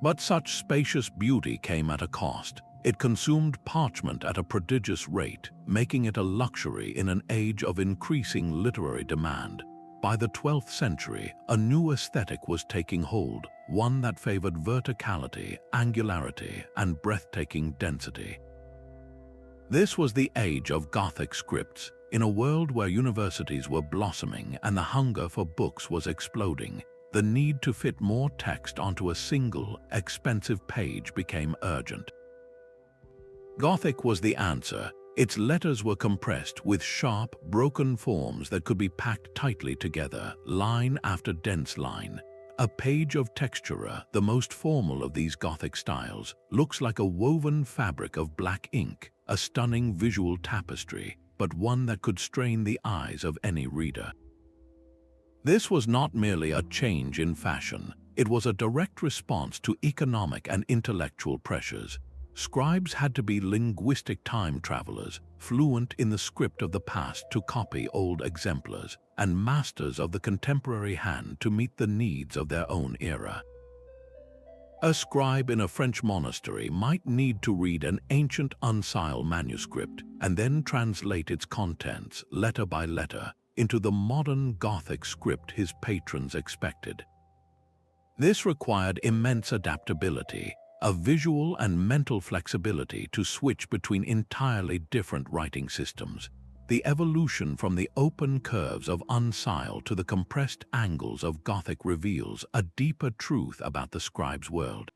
But such spacious beauty came at a cost. It consumed parchment at a prodigious rate, making it a luxury in an age of increasing literary demand. By the 12th century, a new aesthetic was taking hold, one that favored verticality, angularity, and breathtaking density. This was the age of Gothic scripts. In a world where universities were blossoming and the hunger for books was exploding, the need to fit more text onto a single, expensive page became urgent. Gothic was the answer. Its letters were compressed with sharp, broken forms that could be packed tightly together, line after dense line. A page of textura, the most formal of these Gothic styles, looks like a woven fabric of black ink, a stunning visual tapestry, but one that could strain the eyes of any reader. This was not merely a change in fashion, it was a direct response to economic and intellectual pressures. Scribes had to be linguistic time travelers, fluent in the script of the past to copy old exemplars, and masters of the contemporary hand to meet the needs of their own era. A scribe in a French monastery might need to read an ancient Uncial manuscript and then translate its contents, letter by letter, into the modern Gothic script his patrons expected. This required immense adaptability, a visual and mental flexibility to switch between entirely different writing systems. The evolution from the open curves of Uncial to the compressed angles of Gothic reveals a deeper truth about the scribe's world.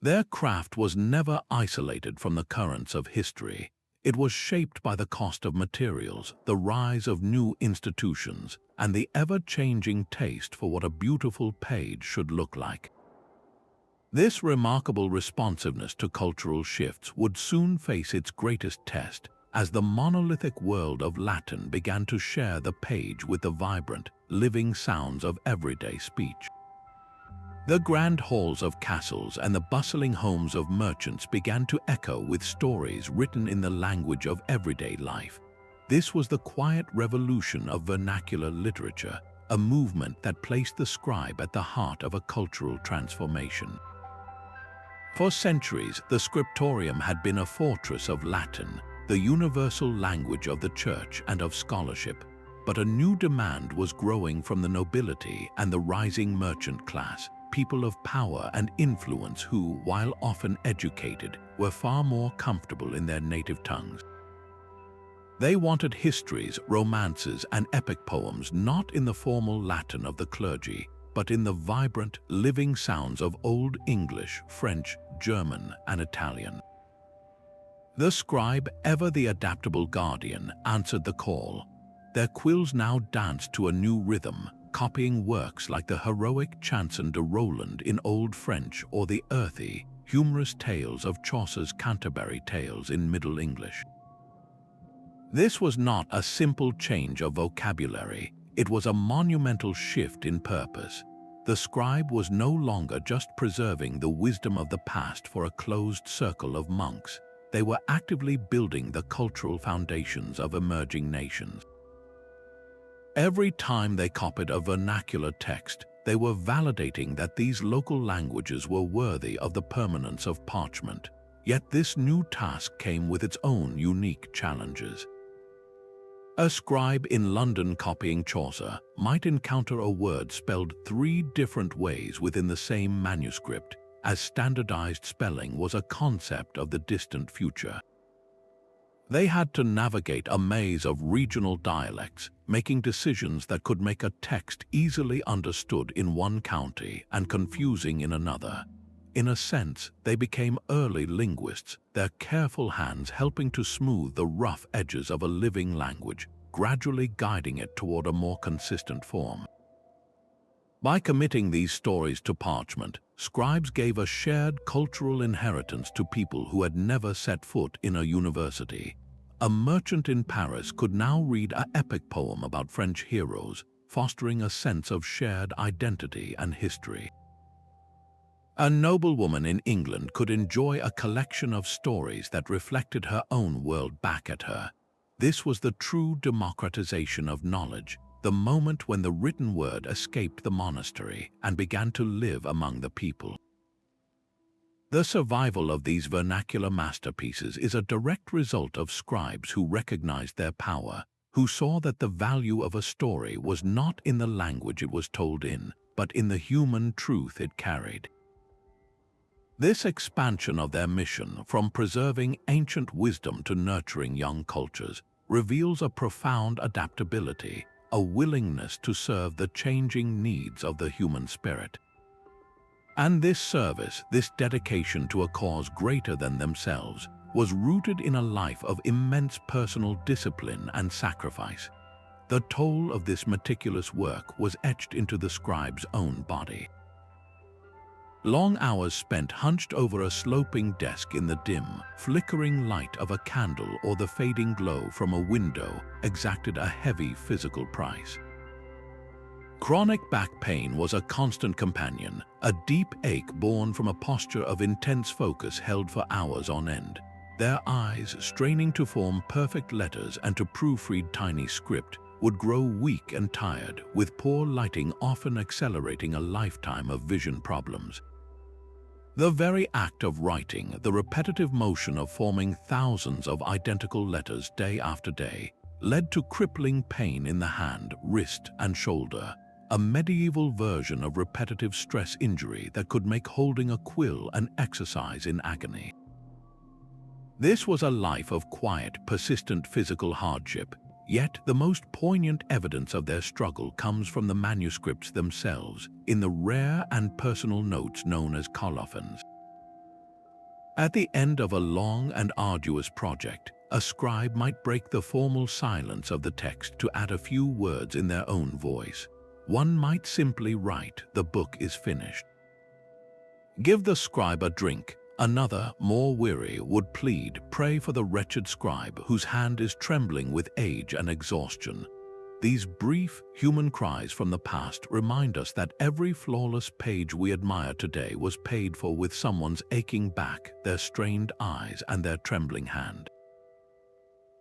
Their craft was never isolated from the currents of history. It was shaped by the cost of materials, the rise of new institutions, and the ever-changing taste for what a beautiful page should look like. This remarkable responsiveness to cultural shifts would soon face its greatest test as the monolithic world of Latin began to share the page with the vibrant, living sounds of everyday speech. The grand halls of castles and the bustling homes of merchants began to echo with stories written in the language of everyday life. This was the quiet revolution of vernacular literature, a movement that placed the scribe at the heart of a cultural transformation. For centuries, the Scriptorium had been a fortress of Latin, the universal language of the church and of scholarship. But a new demand was growing from the nobility and the rising merchant class, people of power and influence who, while often educated, were far more comfortable in their native tongues. They wanted histories, romances, and epic poems not in the formal Latin of the clergy, but in the vibrant, living sounds of Old English, French, German, and Italian. The scribe, ever the adaptable guardian, answered the call. Their quills now danced to a new rhythm, copying works like the heroic Chanson de Roland in Old French or the earthy, humorous tales of Chaucer's Canterbury Tales in Middle English. This was not a simple change of vocabulary, it was a monumental shift in purpose. The scribe was no longer just preserving the wisdom of the past for a closed circle of monks. They were actively building the cultural foundations of emerging nations. Every time they copied a vernacular text, they were validating that these local languages were worthy of the permanence of parchment. Yet this new task came with its own unique challenges. A scribe in London copying Chaucer might encounter a word spelled 3 different ways within the same manuscript. as standardized spelling was a concept of the distant future. They had to navigate a maze of regional dialects, making decisions that could make a text easily understood in one county and confusing in another. In a sense, they became early linguists, their careful hands helping to smooth the rough edges of a living language, gradually guiding it toward a more consistent form. By committing these stories to parchment, scribes gave a shared cultural inheritance to people who had never set foot in a university. A merchant in Paris could now read an epic poem about French heroes, fostering a sense of shared identity and history. A noblewoman in England could enjoy a collection of stories that reflected her own world back at her. This was the true democratization of knowledge, the moment when the written word escaped the monastery and began to live among the people. The survival of these vernacular masterpieces is a direct result of scribes who recognized their power, who saw that the value of a story was not in the language it was told in, but in the human truth it carried. This expansion of their mission, from preserving ancient wisdom to nurturing young cultures, reveals a profound adaptability, a willingness to serve the changing needs of the human spirit. And this service, this dedication to a cause greater than themselves, was rooted in a life of immense personal discipline and sacrifice. The toll of this meticulous work was etched into the scribe's own body. Long hours spent hunched over a sloping desk in the dim, flickering light of a candle or the fading glow from a window exacted a heavy physical price. Chronic back pain was a constant companion, a deep ache born from a posture of intense focus held for hours on end. Their eyes, straining to form perfect letters and to proofread tiny script, would grow weak and tired, with poor lighting often accelerating a lifetime of vision problems. The very act of writing, the repetitive motion of forming thousands of identical letters day after day, led to crippling pain in the hand, wrist, and shoulder, a medieval version of repetitive stress injury that could make holding a quill an exercise in agony. This was a life of quiet, persistent physical hardship, yet the most poignant evidence of their struggle comes from the manuscripts themselves, in the rare and personal notes known as colophons. At the end of a long and arduous project, a scribe might break the formal silence of the text to add a few words in their own voice. One might simply write, "The book is finished." Give the scribe a drink. Another, more weary, would plead, "Pray for the wretched scribe whose hand is trembling with age and exhaustion." These brief, human cries from the past remind us that every flawless page we admire today was paid for with someone's aching back, their strained eyes, and their trembling hand.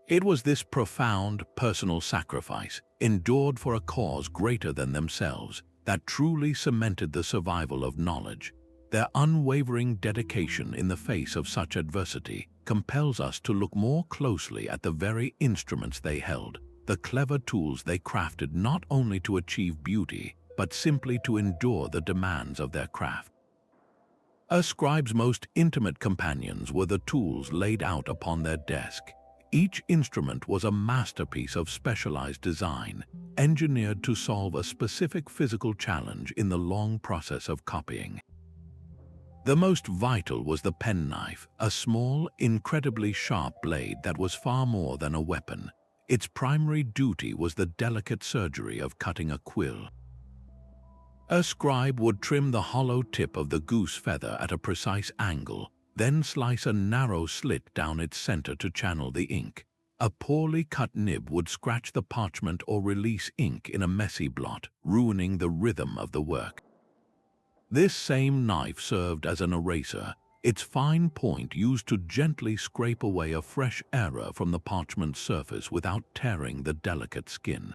It was this profound, personal sacrifice, endured for a cause greater than themselves, that truly cemented the survival of knowledge. Their unwavering dedication in the face of such adversity compels us to look more closely at the very instruments they held, the clever tools they crafted not only to achieve beauty, but simply to endure the demands of their craft. A scribe's most intimate companions were the tools laid out upon their desk. Each instrument was a masterpiece of specialized design, engineered to solve a specific physical challenge in the long process of copying. The most vital was the penknife, a small, incredibly sharp blade that was far more than a weapon. Its primary duty was the delicate surgery of cutting a quill. A scribe would trim the hollow tip of the goose feather at a precise angle, then slice a narrow slit down its center to channel the ink. A poorly cut nib would scratch the parchment or release ink in a messy blot, ruining the rhythm of the work. This same knife served as an eraser, its fine point used to gently scrape away a fresh error from the parchment surface without tearing the delicate skin.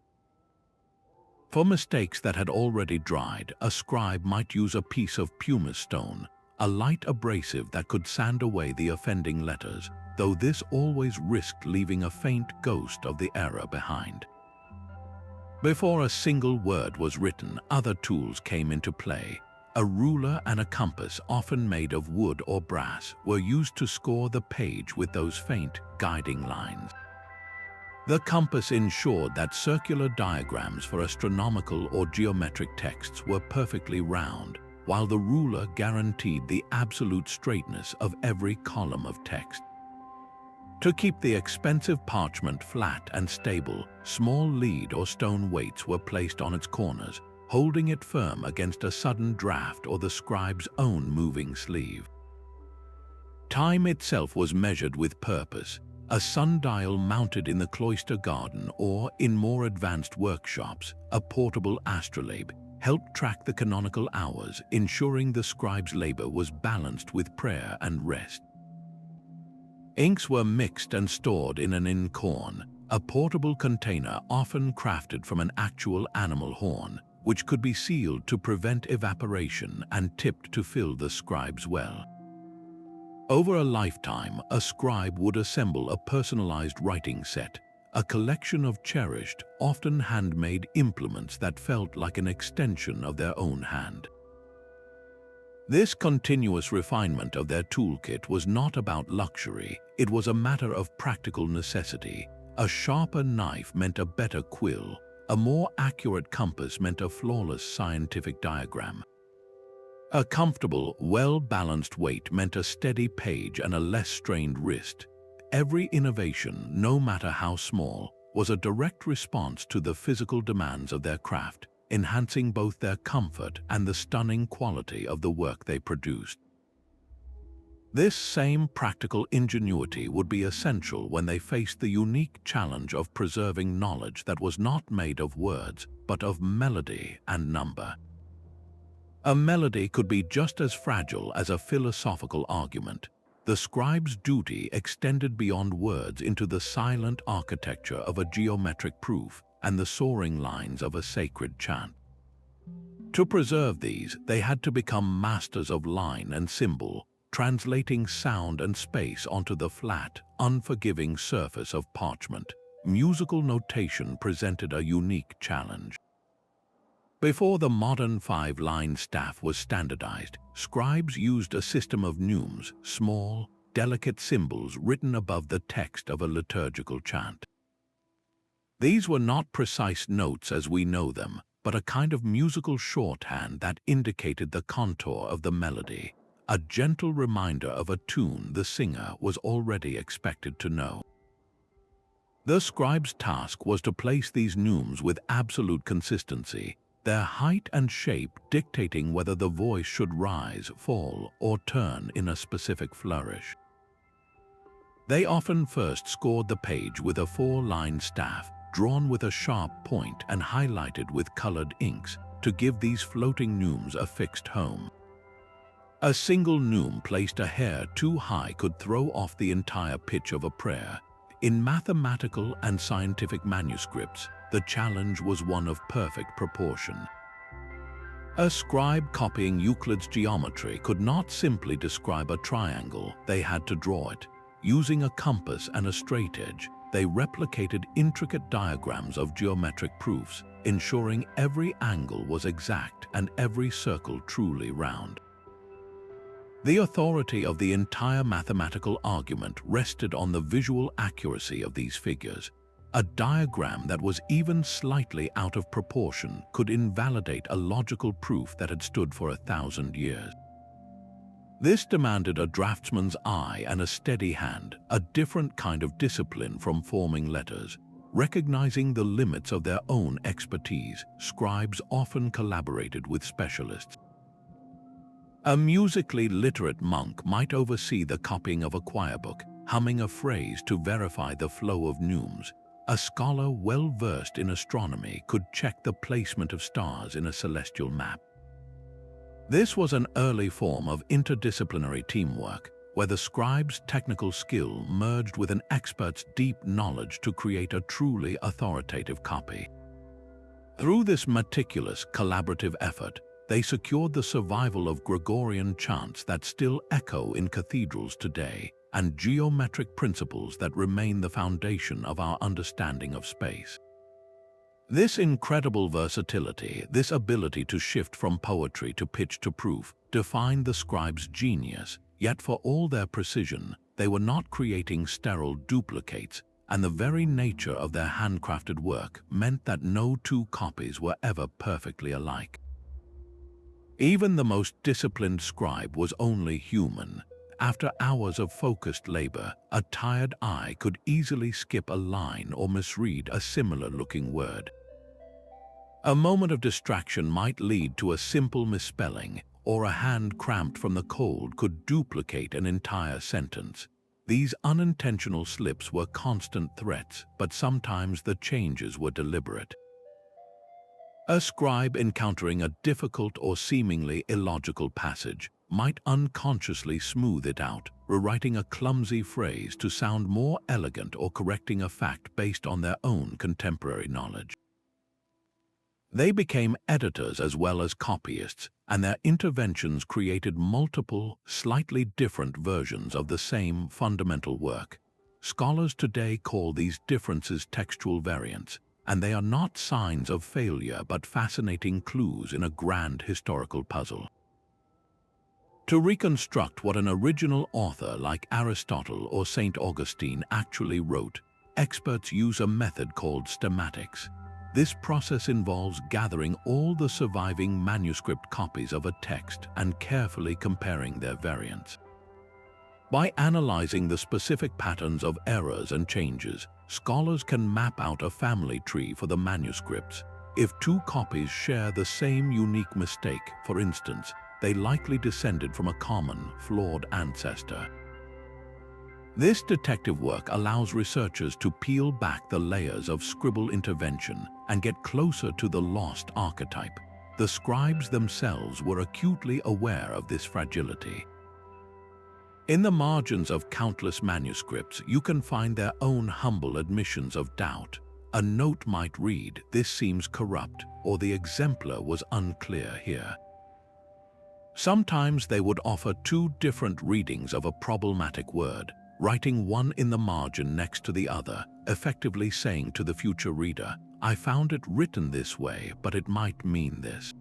For mistakes that had already dried, a scribe might use a piece of pumice stone, a light abrasive that could sand away the offending letters, though this always risked leaving a faint ghost of the error behind. Before a single word was written, other tools came into play. A ruler and a compass, often made of wood or brass, were used to score the page with those faint, guiding lines. The compass ensured that circular diagrams for astronomical or geometric texts were perfectly round, while the ruler guaranteed the absolute straightness of every column of text. To keep the expensive parchment flat and stable, small lead or stone weights were placed on its corners, holding it firm against a sudden draft or the scribe's own moving sleeve. Time itself was measured with purpose. A sundial mounted in the cloister garden or, in more advanced workshops, a portable astrolabe helped track the canonical hours, ensuring the scribe's labor was balanced with prayer and rest. Inks were mixed and stored in an inkhorn, a portable container often crafted from an actual animal horn, which could be sealed to prevent evaporation and tipped to fill the scribe's well. Over a lifetime, a scribe would assemble a personalized writing set, a collection of cherished, often handmade implements that felt like an extension of their own hand. This continuous refinement of their toolkit was not about luxury, it was a matter of practical necessity. A sharper knife meant a better quill, a more accurate compass meant a flawless scientific diagram. A comfortable, well-balanced weight meant a steady page and a less strained wrist. Every innovation, no matter how small, was a direct response to the physical demands of their craft, enhancing both their comfort and the stunning quality of the work they produced. This same practical ingenuity would be essential when they faced the unique challenge of preserving knowledge that was not made of words, but of melody and number. A melody could be just as fragile as a philosophical argument. The scribe's duty extended beyond words into the silent architecture of a geometric proof and the soaring lines of a sacred chant. To preserve these, they had to become masters of line and symbol, translating sound and space onto the flat, unforgiving surface of parchment. Musical notation presented a unique challenge. Before the modern 5-line staff was standardized, scribes used a system of neumes, small, delicate symbols written above the text of a liturgical chant. These were not precise notes as we know them, but a kind of musical shorthand that indicated the contour of the melody, a gentle reminder of a tune the singer was already expected to know. The scribe's task was to place these neumes with absolute consistency, their height and shape dictating whether the voice should rise, fall, or turn in a specific flourish. They often first scored the page with a 4-line staff, drawn with a sharp point and highlighted with colored inks to give these floating neumes a fixed home. A single neume placed a hair too high could throw off the entire pitch of a prayer. In mathematical and scientific manuscripts, the challenge was one of perfect proportion. A scribe copying Euclid's geometry could not simply describe a triangle, they had to draw it. Using a compass and a straightedge, they replicated intricate diagrams of geometric proofs, ensuring every angle was exact and every circle truly round. The authority of the entire mathematical argument rested on the visual accuracy of these figures. A diagram that was even slightly out of proportion could invalidate a logical proof that had stood for 1,000 years. This demanded a draftsman's eye and a steady hand, a different kind of discipline from forming letters. Recognizing the limits of their own expertise, scribes often collaborated with specialists. A musically literate monk might oversee the copying of a choir book, humming a phrase to verify the flow of neumes. A scholar well-versed in astronomy could check the placement of stars in a celestial map. This was an early form of interdisciplinary teamwork, where the scribe's technical skill merged with an expert's deep knowledge to create a truly authoritative copy. Through this meticulous, collaborative effort, they secured the survival of Gregorian chants that still echo in cathedrals today, and geometric principles that remain the foundation of our understanding of space. This incredible versatility, this ability to shift from poetry to pitch to proof, defined the scribe's genius, yet for all their precision, they were not creating sterile duplicates, and the very nature of their handcrafted work meant that no two copies were ever perfectly alike. Even the most disciplined scribe was only human. After hours of focused labor, a tired eye could easily skip a line or misread a similar-looking word. A moment of distraction might lead to a simple misspelling, or a hand cramped from the cold could duplicate an entire sentence. These unintentional slips were constant threats, but sometimes the changes were deliberate. A scribe encountering a difficult or seemingly illogical passage might unconsciously smooth it out, rewriting a clumsy phrase to sound more elegant or correcting a fact based on their own contemporary knowledge. They became editors as well as copyists, and their interventions created multiple, slightly different versions of the same fundamental work. Scholars today call these differences textual variants, and they are not signs of failure but fascinating clues in a grand historical puzzle. To reconstruct what an original author like Aristotle or St. Augustine actually wrote, experts use a method called stemmatics. This process involves gathering all the surviving manuscript copies of a text and carefully comparing their variants. By analyzing the specific patterns of errors and changes, scholars can map out a family tree for the manuscripts. If two copies share the same unique mistake, for instance, they likely descended from a common, flawed ancestor. This detective work allows researchers to peel back the layers of scribal intervention and get closer to the lost archetype. The scribes themselves were acutely aware of this fragility. In the margins of countless manuscripts, you can find their own humble admissions of doubt. A note might read, "This seems corrupt," or "The exemplar was unclear here." Sometimes they would offer two different readings of a problematic word, writing one in the margin next to the other, effectively saying to the future reader, "I found it written this way, but it might mean this."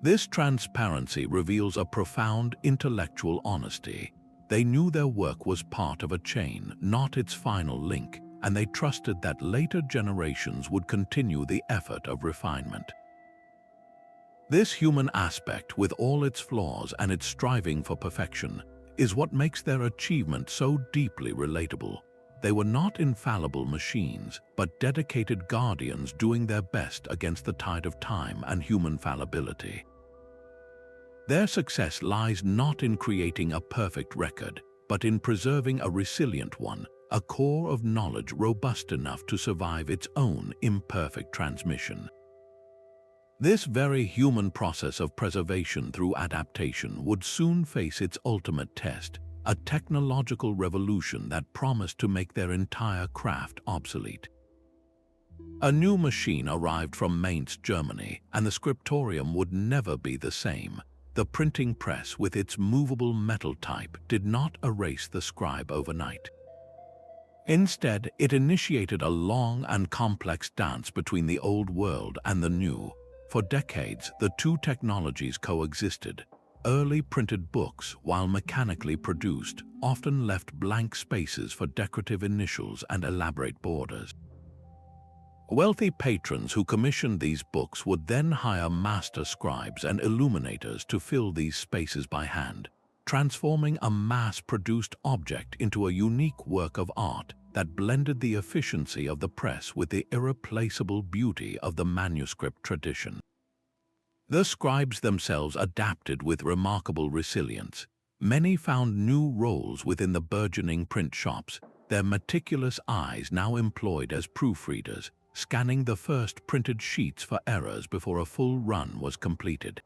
This transparency reveals a profound intellectual honesty. They knew their work was part of a chain, not its final link, and they trusted that later generations would continue the effort of refinement. This human aspect, with all its flaws and its striving for perfection, is what makes their achievement so deeply relatable. They were not infallible machines, but dedicated guardians doing their best against the tide of time and human fallibility. Their success lies not in creating a perfect record, but in preserving a resilient one, a core of knowledge robust enough to survive its own imperfect transmission. This very human process of preservation through adaptation would soon face its ultimate test, a technological revolution that promised to make their entire craft obsolete. A new machine arrived from Mainz, Germany, and the Scriptorium would never be the same. The printing press with its movable metal type did not erase the scribe overnight. Instead, it initiated a long and complex dance between the old world and the new. For decades, the two technologies coexisted. Early printed books, while mechanically produced, often left blank spaces for decorative initials and elaborate borders. Wealthy patrons who commissioned these books would then hire master scribes and illuminators to fill these spaces by hand, transforming a mass-produced object into a unique work of art that blended the efficiency of the press with the irreplaceable beauty of the manuscript tradition. The scribes themselves adapted with remarkable resilience. Many found new roles within the burgeoning print shops, their meticulous eyes now employed as proofreaders, scanning the first printed sheets for errors before a full run was completed.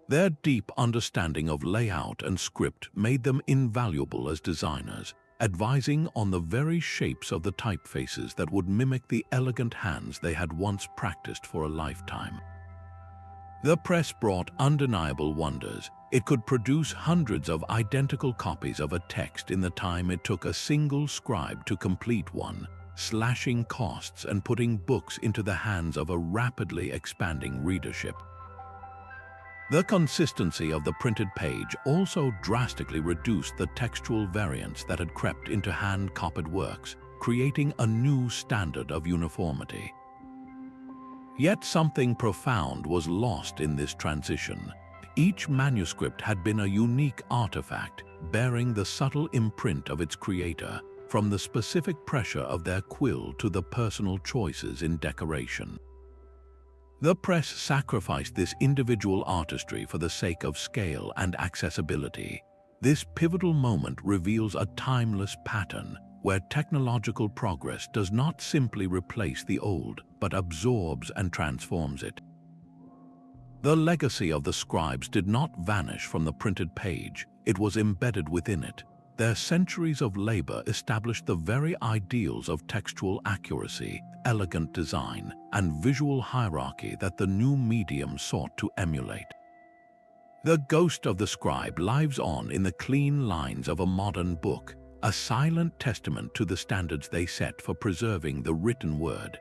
Their deep understanding of layout and script made them invaluable as designers, advising on the very shapes of the typefaces that would mimic the elegant hands they had once practiced for a lifetime. The press brought undeniable wonders. It could produce hundreds of identical copies of a text in the time it took a single scribe to complete one, slashing costs and putting books into the hands of a rapidly expanding readership. The consistency of the printed page also drastically reduced the textual variants that had crept into hand-copied works, creating a new standard of uniformity. Yet something profound was lost in this transition. Each manuscript had been a unique artifact, bearing the subtle imprint of its creator, from the specific pressure of their quill to the personal choices in decoration. The press sacrificed this individual artistry for the sake of scale and accessibility. This pivotal moment reveals a timeless pattern where technological progress does not simply replace the old, but absorbs and transforms it. The legacy of the scribes did not vanish from the printed page, it was embedded within it. Their centuries of labor established the very ideals of textual accuracy, elegant design, and visual hierarchy that the new medium sought to emulate. The ghost of the scribe lives on in the clean lines of a modern book, a silent testament to the standards they set for preserving the written word.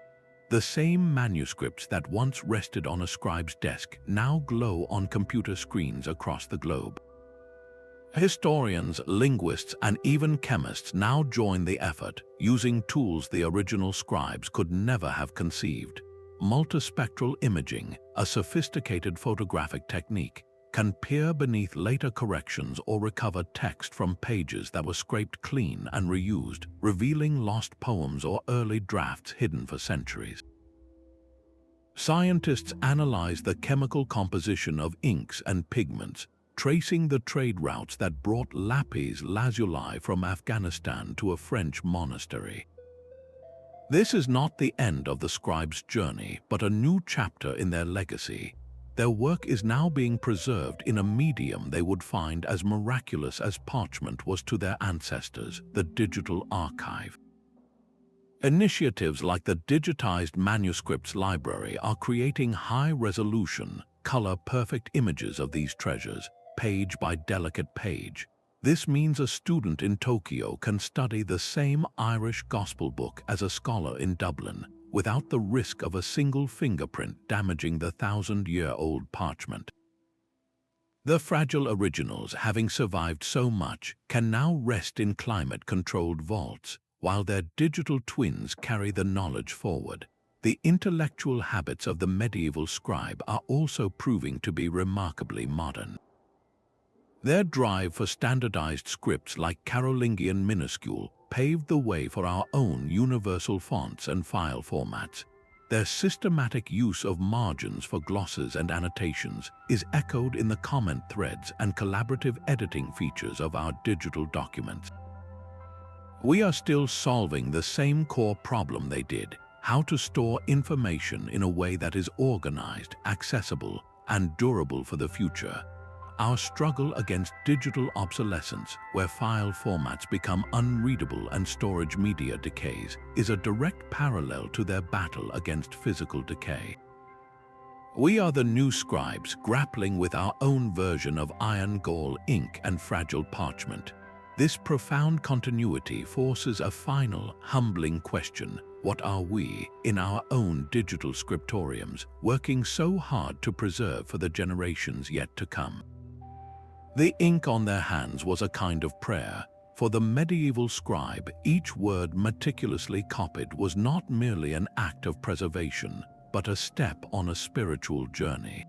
The same manuscripts that once rested on a scribe's desk now glow on computer screens across the globe. Historians, linguists, and even chemists now join the effort, using tools the original scribes could never have conceived. Multispectral imaging, a sophisticated photographic technique, can peer beneath later corrections or recover text from pages that were scraped clean and reused, revealing lost poems or early drafts hidden for centuries. Scientists analyze the chemical composition of inks and pigments, tracing the trade routes that brought lapis lazuli from Afghanistan to a French monastery. This is not the end of the scribes' journey, but a new chapter in their legacy. Their work is now being preserved in a medium they would find as miraculous as parchment was to their ancestors, the digital archive. Initiatives like the digitized Manuscripts library are creating high-resolution, color-perfect images of these treasures, page by delicate page. This means a student in Tokyo can study the same Irish gospel book as a scholar in Dublin, without the risk of a single fingerprint damaging the 1,000-year-old parchment. The fragile originals, having survived so much, can now rest in climate-controlled vaults, while their digital twins carry the knowledge forward. The intellectual habits of the medieval scribe are also proving to be remarkably modern. Their drive for standardized scripts like Carolingian Minuscule paved the way for our own universal fonts and file formats. Their systematic use of margins for glosses and annotations is echoed in the comment threads and collaborative editing features of our digital documents. We are still solving the same core problem they did: how to store information in a way that is organized, accessible, and durable for the future. Our struggle against digital obsolescence, where file formats become unreadable and storage media decays, is a direct parallel to their battle against physical decay. We are the new scribes grappling with our own version of iron gall ink and fragile parchment. This profound continuity forces a final, humbling question: what are we, in our own digital scriptoriums, working so hard to preserve for the generations yet to come? The ink on their hands was a kind of prayer. For the medieval scribe, each word meticulously copied was not merely an act of preservation, but a step on a spiritual journey.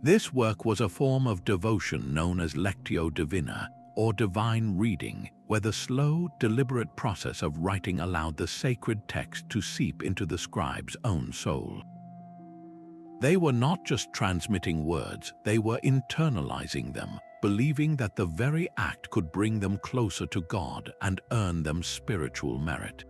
This work was a form of devotion known as lectio divina, or divine reading, where the slow, deliberate process of writing allowed the sacred text to seep into the scribe's own soul. They were not just transmitting words, they were internalizing them, believing that the very act could bring them closer to God and earn them spiritual merit.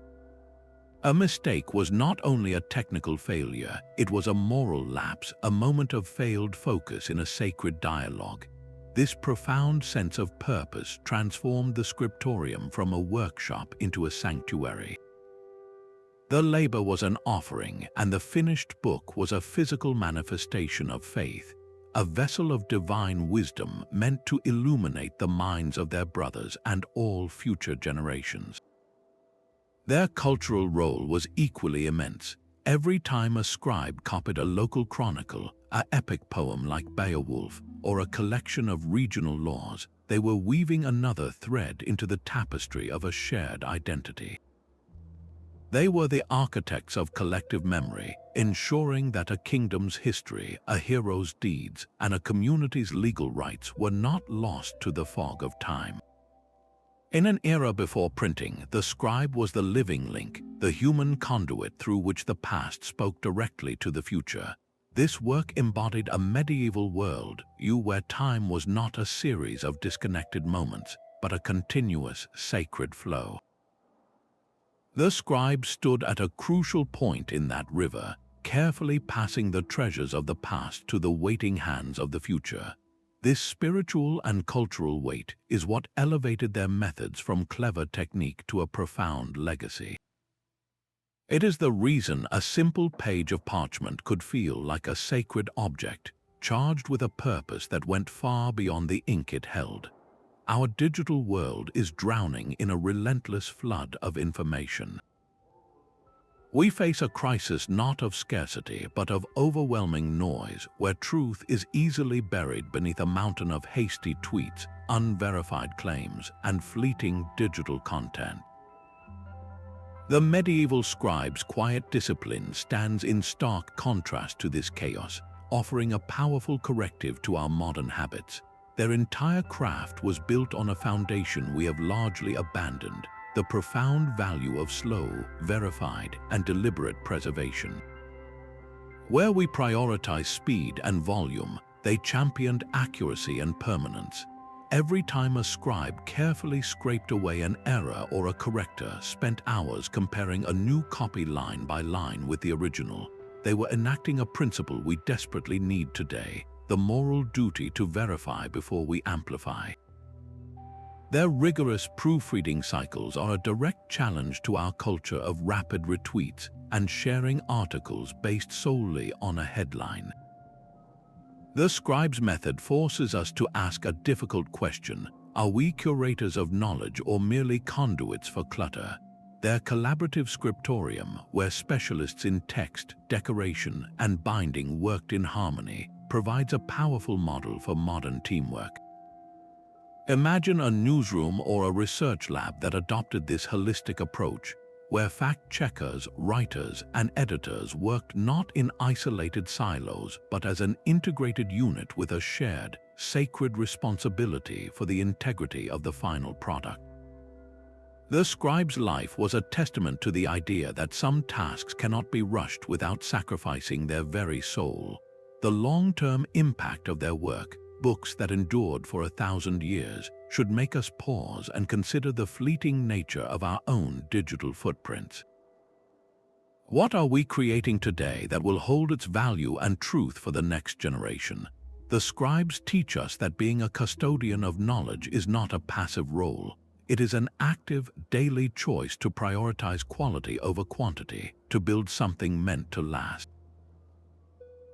A mistake was not only a technical failure, it was a moral lapse, a moment of failed focus in a sacred dialogue. This profound sense of purpose transformed the Scriptorium from a workshop into a sanctuary. The labor was an offering, and the finished book was a physical manifestation of faith, a vessel of divine wisdom meant to illuminate the minds of their brothers and all future generations. Their cultural role was equally immense. Every time a scribe copied a local chronicle, an epic poem like Beowulf, or a collection of regional laws, they were weaving another thread into the tapestry of a shared identity. They were the architects of collective memory, ensuring that a kingdom's history, a hero's deeds, and a community's legal rights were not lost to the fog of time. In an era before printing, the scribe was the living link, the human conduit through which the past spoke directly to the future. This work embodied a medieval world where time was not a series of disconnected moments, but a continuous, sacred flow. The scribe stood at a crucial point in that river, carefully passing the treasures of the past to the waiting hands of the future. This spiritual and cultural weight is what elevated their methods from clever technique to a profound legacy. It is the reason a simple page of parchment could feel like a sacred object, charged with a purpose that went far beyond the ink it held. Our digital world is drowning in a relentless flood of information. We face a crisis not of scarcity but of overwhelming noise, where truth is easily buried beneath a mountain of hasty tweets, unverified claims, and fleeting digital content. The medieval scribe's quiet discipline stands in stark contrast to this chaos, offering a powerful corrective to our modern habits. Their entire craft was built on a foundation we have largely abandoned: the profound value of slow, verified, and deliberate preservation. Where we prioritize speed and volume, they championed accuracy and permanence. Every time a scribe carefully scraped away an error, or a corrector spent hours comparing a new copy line by line with the original, they were enacting a principle we desperately need today: the moral duty to verify before we amplify. Their rigorous proofreading cycles are a direct challenge to our culture of rapid retweets and sharing articles based solely on a headline. The scribe's method forces us to ask a difficult question: are we curators of knowledge or merely conduits for clutter? Their collaborative scriptorium, where specialists in text, decoration, and binding worked in harmony, provides a powerful model for modern teamwork. Imagine a newsroom or a research lab that adopted this holistic approach, where fact-checkers, writers, and editors worked not in isolated silos but as an integrated unit with a shared, sacred responsibility for the integrity of the final product. The scribe's life was a testament to the idea that some tasks cannot be rushed without sacrificing their very soul. The long-term impact of their work, books that endured for 1,000 years, should make us pause and consider the fleeting nature of our own digital footprints. What are we creating today that will hold its value and truth for the next generation? The scribes teach us that being a custodian of knowledge is not a passive role. It is an active, daily choice to prioritize quality over quantity, to build something meant to last.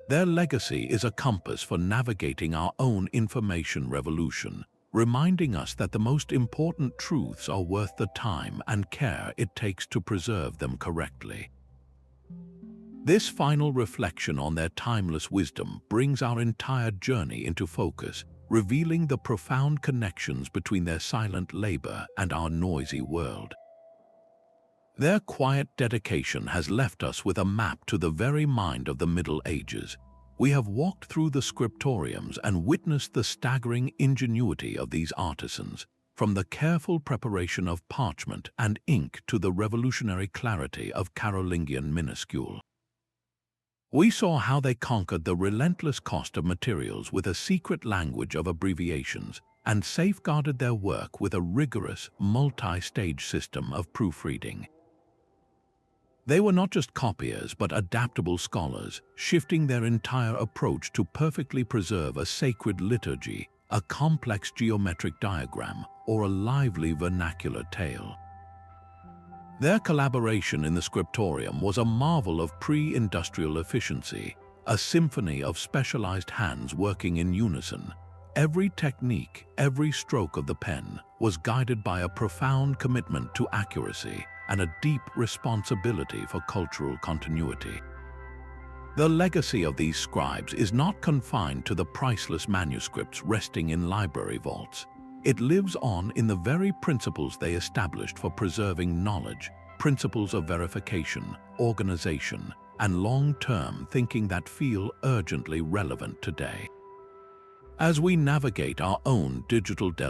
Their legacy is a compass for navigating our own information revolution, reminding us that the most important truths are worth the time and care it takes to preserve them correctly. This final reflection on their timeless wisdom brings our entire journey into focus, revealing the profound connections between their silent labor and our noisy world. Their quiet dedication has left us with a map to the very mind of the Middle Ages. We have walked through the scriptoriums and witnessed the staggering ingenuity of these artisans, from the careful preparation of parchment and ink to the revolutionary clarity of Carolingian Minuscule. We saw how they conquered the relentless cost of materials with a secret language of abbreviations and safeguarded their work with a rigorous, multi-stage system of proofreading. They were not just copiers but adaptable scholars, shifting their entire approach to perfectly preserve a sacred liturgy, a complex geometric diagram, or a lively vernacular tale. Their collaboration in the scriptorium was a marvel of pre-industrial efficiency, a symphony of specialized hands working in unison. Every technique, every stroke of the pen was guided by a profound commitment to accuracy, and a deep responsibility for cultural continuity. The legacy of these scribes is not confined to the priceless manuscripts resting in library vaults. It lives on in the very principles they established for preserving knowledge, principles of verification, organization, and long-term thinking that feel urgently relevant today. As we navigate our own digital